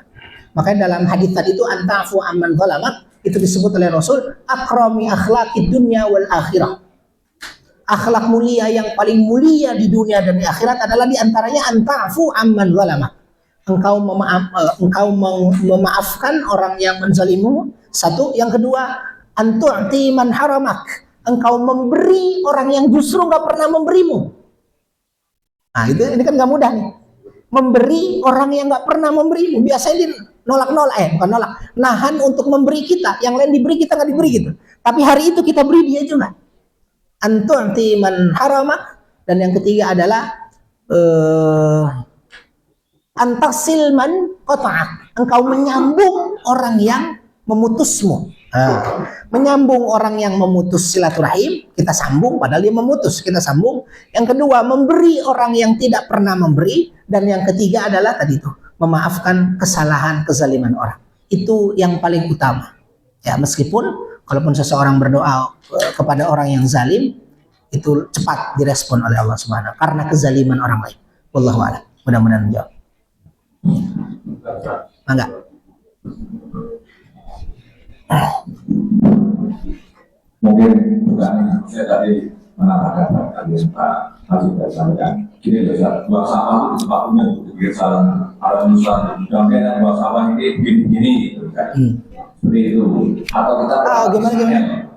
Makanya dalam hadis tadi itu anta'fu amman zalamak, itu disebut oleh Rasul akrami akhlaqid dunya wal akhirah. Akhlak mulia yang paling mulia di dunia dan di akhirat adalah diantaranya anta'fu amman zalamak. Engkau memaafkan orang yang menzalimu. Satu, yang kedua, antu'ti man haramak. Engkau memberi orang yang justru nggak pernah memberimu. Nah, ini kan nggak mudah nih. Memberi orang yang nggak pernah memberimu. Biasanya dia bukan nolak, nahan untuk memberi kita. Yang lain diberi, kita nggak diberi gitu. Tapi hari itu kita beri dia juga. Antu'ti man haramak. Dan yang ketiga adalah antasilman qata'ak. Engkau menyambung orang yang memutusmu. Menyambung orang yang memutus silaturahim, kita sambung padahal dia memutus, kita sambung. Yang kedua, memberi orang yang tidak pernah memberi. Dan yang ketiga adalah tadi itu, memaafkan kesalahan, kezaliman orang. Itu yang paling utama. Ya, meskipun kalaupun seseorang berdoa kepada orang yang zalim, itu cepat direspon oleh Allah Subhanahu karena kezaliman orang lain. Wallahu a'lam. Mudah-mudahan menjawab. Enggak. Mungkin bukan saya tadi menambahkan tadi Pak Haji sampaikan. Ini besar buang sampah itu tempat umum, gitu salah ada urusan. Contohnya buang sampah ini begini gitu kan. Seperti itu. Atau kita gimana?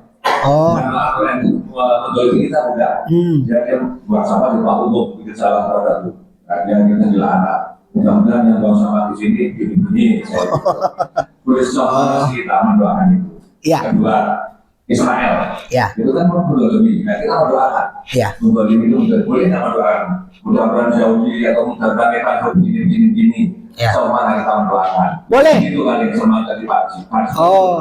Untuk kita enggak. Jadi buang sampah di tempat umum, bikin salah terhadap itu. Kemudian kita dilaknat. Mudah-mudahan yang buang sampah di sini begini. Tulis contoh kita mendoakan itu. Ya. Kedua, Israel. Ya. Itu kan lebih. Nah, kita mendoakan. Ya. Mendolimi itu boleh nggak mendoakan? Mudah-mudahan jauh diri atau mudah-mudahan kita hidup gini. Ya. Sama kita mendoakan. Boleh. Itu kali sama tadi Pak Haji.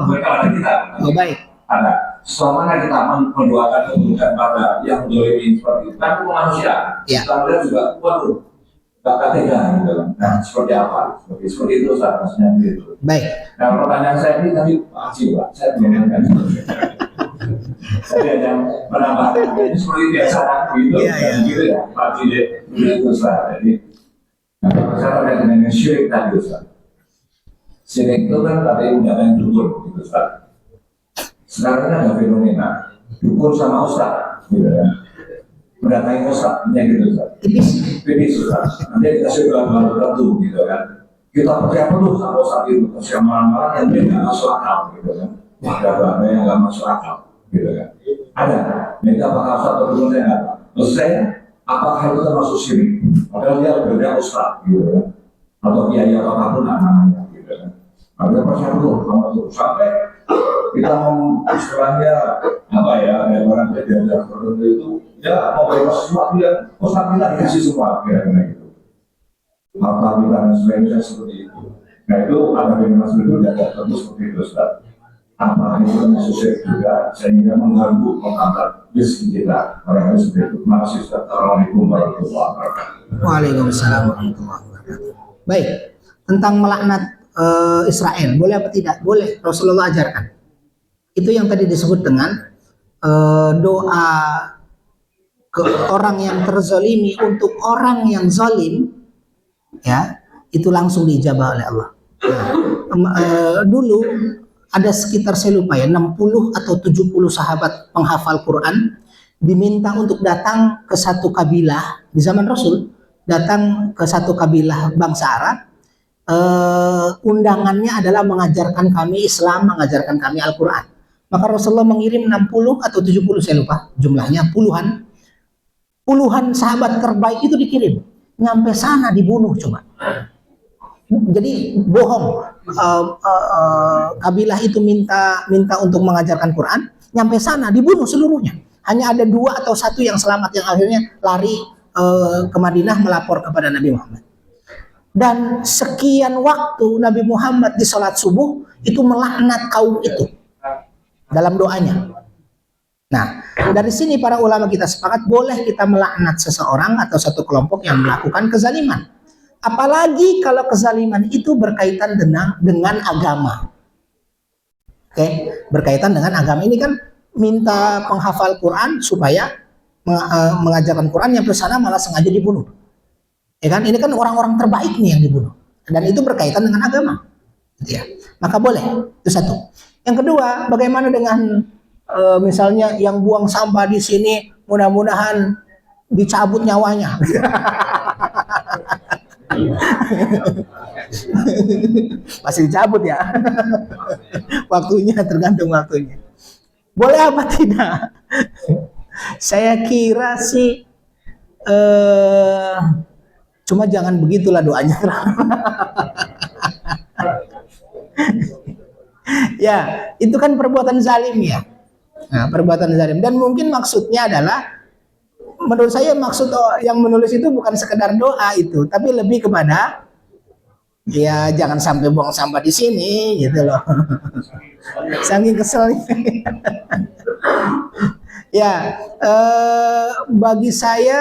Mereka ada kita. Oh, baik. Ada. Selama kita mendoakan keburukan pada yang mendolimi seperti itu, kan manusia. Ya. Kita melihat juga, waduh, gak tega gitu. Nah, seperti apa? Seperti itu seharusnya gitu. Baik. Nah, pertanyaan saya ini tadi Pak Haji, Pak, saya belum mendengar. Saya hanya menambahkan ini seperti biasa gitu, gitu ya, Pak Haji itu Ustaz. Jadi, saya terkait dengan syirik tadi Ustaz. Syirik itu kan tadi undangan dukun gitu Ustaz. Sekarang kan ada fenomena dukun sama Ustaz, gitu ya. Mendatangi Ustaz, gitu Ustaz. Tipis Ustaz. Nanti dikasih gelar-gelar tertentu gitu kan. Kita percaya penuh sama Ustaz itu. Kasih amalan-amalan yang dia nggak masuk akal gitu kan. Ada yang nggak masuk akal gitu kan. Ada. Nanti apakah Ustaz atau dukun saya nggak tahu. Maksud saya, apakah itu termasuk syirik? Padahal dia berbeda Ustaz gitu kan. Atau kiai atau apapun namanya gitu kan. Ada percaya penuh sama itu. Sampai kita mau istilahnya apa ya, ada orang belajar tertentu itu ya mau bebas sesuatu yang Ustaz minta dikasih semua kira-kira gitu. Harta minta dan sebagainya seperti itu. Nah itu ada fenomena seperti itu tidak tertentu seperti itu Ustaz. apakah itu termasuk syirik juga sehingga mengganggu menghambat rezeki kita. Orang seperti itu. Terima kasih Ustaz. Assalamualaikum warahmatullahi wabarakatuh. Waalaikumsalam warahmatullahi wabarakatuh. Baik, tentang melaknat Israel, boleh apa tidak? Boleh, Rasulullah ajarkan. Itu yang tadi disebut dengan doa ke orang yang terzalimi untuk orang yang zalim, ya, itu langsung diijabah oleh Allah. Dulu ada sekitar, saya lupa ya, 60 atau 70 sahabat penghafal Quran diminta untuk datang ke satu kabilah di zaman Rasul, datang ke satu kabilah bangsa Arab. Undangannya adalah mengajarkan kami Islam, mengajarkan kami Al-Quran. Maka Rasulullah mengirim 60 atau 70, saya lupa jumlahnya, puluhan sahabat terbaik itu dikirim. Nyampe sana dibunuh coba. Jadi bohong. Kabilah itu minta untuk mengajarkan Quran, nyampe sana dibunuh seluruhnya. Hanya ada 2 atau 1 yang selamat, yang akhirnya lari ke Madinah melapor kepada Nabi Muhammad. Dan sekian waktu Nabi Muhammad di salat subuh itu melaknat kaum itu dalam doanya. Nah, dari sini para ulama kita sepakat boleh kita melaknat seseorang atau satu kelompok yang melakukan kezaliman. Apalagi kalau kezaliman itu berkaitan dengan agama. Oke, berkaitan dengan agama. Ini kan minta penghafal Quran supaya mengajarkan Quran, yang ke sana malah sengaja dibunuh. Ya kan, ini kan orang-orang terbaik nih yang dibunuh, dan itu berkaitan dengan agama, gitu ya. Maka boleh, itu satu. Yang kedua, bagaimana dengan misalnya yang buang sampah di sini, mudah-mudahan dicabut nyawanya. Masih dicabut ya. Waktunya, tergantung waktunya. Boleh apa tidak? Saya kira sih cuma jangan begitulah doanya. Ya, itu kan perbuatan zalim ya. Nah, perbuatan zalim, dan mungkin maksudnya adalah, menurut saya maksud yang menulis itu bukan sekedar doa itu, tapi lebih kepada ya jangan sampai buang sampah di sini gitu loh. Saking keselnya. Ya, bagi saya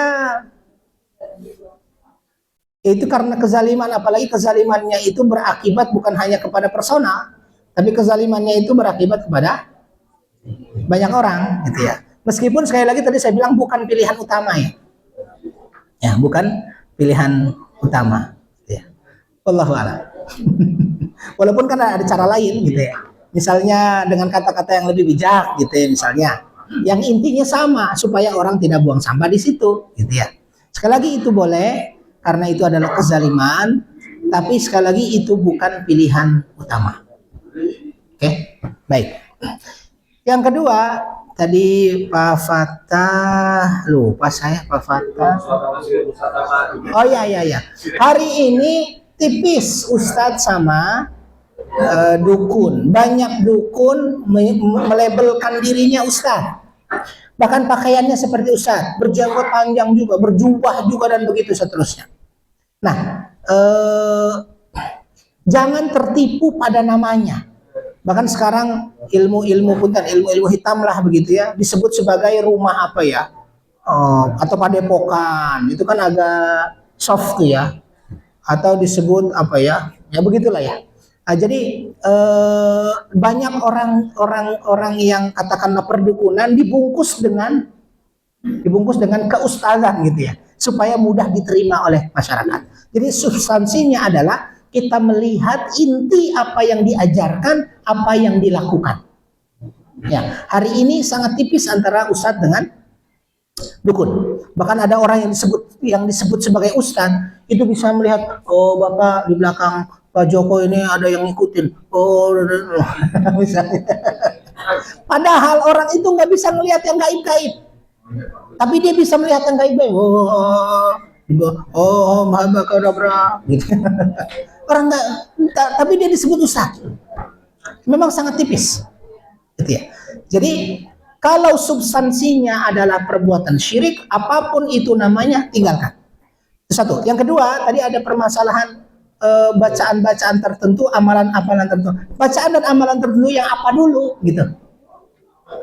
itu karena kezaliman, apalagi kezalimannya itu berakibat bukan hanya kepada personal, tapi kezalimannya itu berakibat kepada banyak orang, gitu ya. Meskipun sekali lagi tadi saya bilang bukan pilihan utama ya. Ya, bukan pilihan utama, gitu ya. Wallahu a'lam. Walaupun kan ada cara lain gitu ya. Misalnya dengan kata-kata yang lebih bijak gitu ya, misalnya. Yang intinya sama, supaya orang tidak buang sampah di situ, gitu ya. Sekali lagi itu boleh, karena itu adalah kezaliman, tapi sekali lagi itu bukan pilihan utama. Oke, baik. Yang kedua, tadi Pak Fatah, lupa saya Pak Fatah. Oh ya. Hari ini tipis Ustadz sama dukun. Banyak dukun melabelkan dirinya Ustadz. Bahkan pakaiannya seperti Ustadz, berjanggut panjang juga, berjubah juga, dan begitu seterusnya. Nah, jangan tertipu pada namanya. Bahkan sekarang ilmu-ilmu pun kan ilmu-ilmu hitam lah begitu ya, disebut sebagai rumah apa ya, atau padepokan, itu kan agak soft ya, atau disebut apa ya, ya begitulah ya. Nah, jadi banyak orang yang katakanlah perdukunan dibungkus dengan keustazan gitu ya, supaya mudah diterima oleh masyarakat. Jadi substansinya adalah kita melihat inti apa yang diajarkan, apa yang dilakukan. Ya, hari ini sangat tipis antara ustadz dengan dukun. Bahkan ada orang yang disebut sebagai ustadz itu bisa melihat, oh bapak di belakang Pak Joko ini ada yang ngikutin. Oh, misalnya. Padahal orang itu nggak bisa melihat yang gaib-gaib, tapi dia bisa melihat yang gaib-gaib. Oh, mahabakadabra, gitu. Orang nggak, tapi dia disebut ustadz. Memang sangat tipis, gitu ya. Jadi kalau substansinya adalah perbuatan syirik, apapun itu namanya, tinggalkan. Itu satu. Yang kedua, tadi ada permasalahan bacaan-bacaan tertentu, amalan-amalan tertentu. Bacaan dan amalan tertentu yang apa dulu gitu.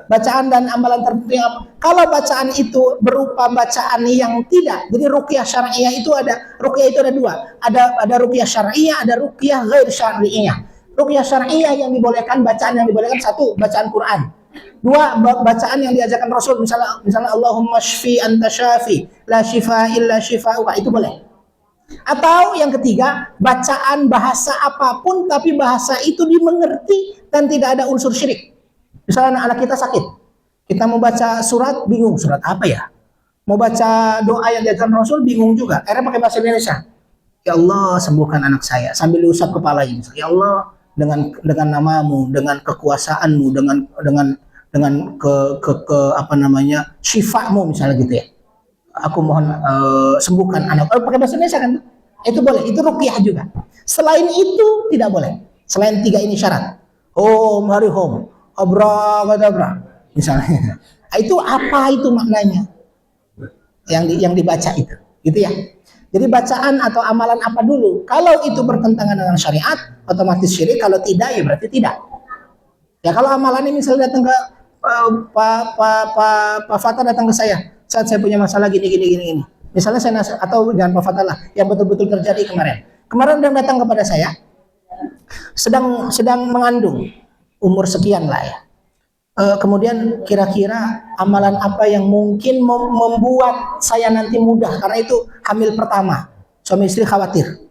Bacaan dan amalan tertentu yang apa? Kalau bacaan itu berupa bacaan yang tidak, jadi ruqyah syar'iyah itu ada, ruqyah itu ada dua. Ada ruqyah syar'iyah, ada ruqyah ghair syar'iyah. Ruqyah syar'iyah yang dibolehkan, bacaan yang dibolehkan, satu, bacaan Quran. Dua, bacaan yang diajarkan Rasul, misalnya Allahumma shfi anta syafi, la shifa illa shifa'uka, itu boleh. Atau yang ketiga, bacaan bahasa apapun tapi bahasa itu dimengerti dan tidak ada unsur syirik. Misalnya anak kita sakit, kita mau baca surat, bingung surat apa ya? Mau baca doa yang diajarkan Rasul, bingung juga. Akhirnya pakai bahasa Indonesia. Ya Allah, sembuhkan anak saya sambil diusap kepalanya. Ya Allah, dengan namamu, dengan kekuasaanmu, dengan apa namanya, syifamu misalnya gitu ya. Aku mohon sembuhkan anak. Pakai bahasa Indonesia kan? Itu boleh, itu ruqyah juga. Selain itu tidak boleh. Selain tiga ini syarat. Hom hari hom, abrakadabra misalnya. Itu apa itu maknanya? Yang dibaca itu, gitu ya. Jadi bacaan atau amalan apa dulu? Kalau itu bertentangan dengan syariat, otomatis syirik. Kalau tidak, ya berarti tidak. Ya kalau amalannya misalnya datang ke Pak Fatah datang ke saya, saat saya punya masalah gini. Misalnya saya atau jangan Pak Fatah lah, yang betul-betul terjadi kemarin. Kemarin dia datang kepada saya, sedang mengandung, umur sekian lah ya. Kemudian kira-kira amalan apa yang mungkin membuat saya nanti mudah, karena itu hamil pertama, suami istri khawatir,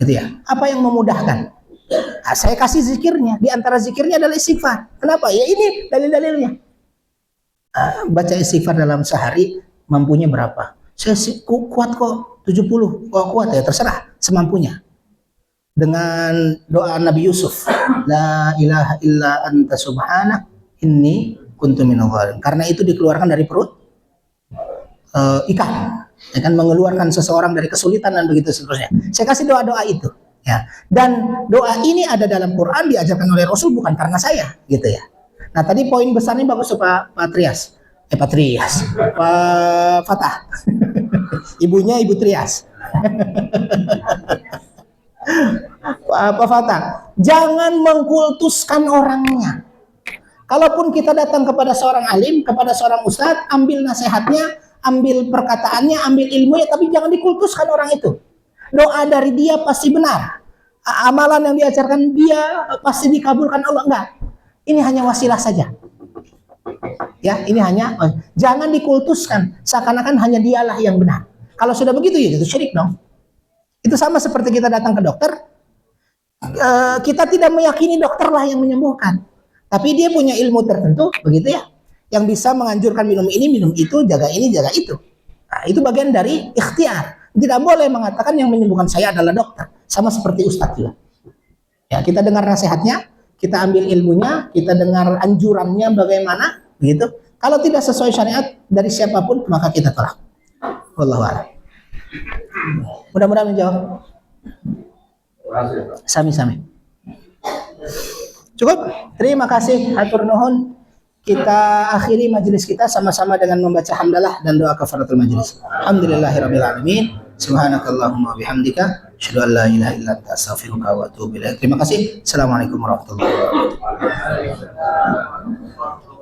gitu ya. Apa yang memudahkan? Nah, saya kasih zikirnya. Di antara zikirnya adalah istighfar. Kenapa? Ya ini dalil-dalilnya. Baca istighfar dalam sehari mampunya berapa? Saya kuat kok 70. Kok kuat ya? Terserah semampunya. Dengan doa Nabi Yusuf, la ilaha illa anta subhanak inni kuntu minadh dhalimin. Karena itu dikeluarkan dari perut ikan, ya kan, mengeluarkan seseorang dari kesulitan dan begitu seterusnya. Saya kasih doa-doa itu, ya. Dan doa ini ada dalam Quran, diajarkan oleh Rasul, bukan karena saya, gitu ya. Nah tadi poin besarnya bagus Pak Trias, Pak Fatah, ibunya Ibu Trias. Pak Fatah, jangan mengkultuskan orangnya. Kalaupun kita datang kepada seorang alim, kepada seorang ustadz, ambil nasihatnya, ambil perkataannya, ambil ilmunya, tapi jangan dikultuskan orang itu. Doa dari dia pasti benar. Amalan yang diajarkan dia pasti dikabulkan Allah. Enggak. Ini hanya wasilah saja. Ya, ini hanya, jangan dikultuskan. Seakan-akan hanya dialah yang benar. Kalau sudah begitu, ya itu syirik dong. Itu sama seperti kita datang ke dokter. Kita tidak meyakini dokter lah yang menyembuhkan. Tapi dia punya ilmu tertentu, begitu ya, yang bisa menganjurkan minum ini, minum itu, jaga ini, jaga itu. Nah, itu bagian dari ikhtiar. Tidak boleh mengatakan yang menyembuhkan saya adalah dokter. Sama seperti ustadz juga. Ya, kita dengar nasihatnya, kita ambil ilmunya, kita dengar anjurannya bagaimana, begitu. Kalau tidak sesuai syariat dari siapapun, maka kita tolak. Wallahu a'lam. Mudah-mudahan menjawab. Sami-sami. Cukup. Terima kasih. Hatur nuhun. Kita akhiri majelis kita sama-sama dengan membaca hamdalah dan doa kafaratul majelis. Alhamdulillahirabbil alamin. Subhanakallahumma bihamdika asyhadu an la ilaha illa anta astaghfiruka wa atubu ilaik. Terima kasih. Assalamualaikum warahmatullahi wabarakatuh.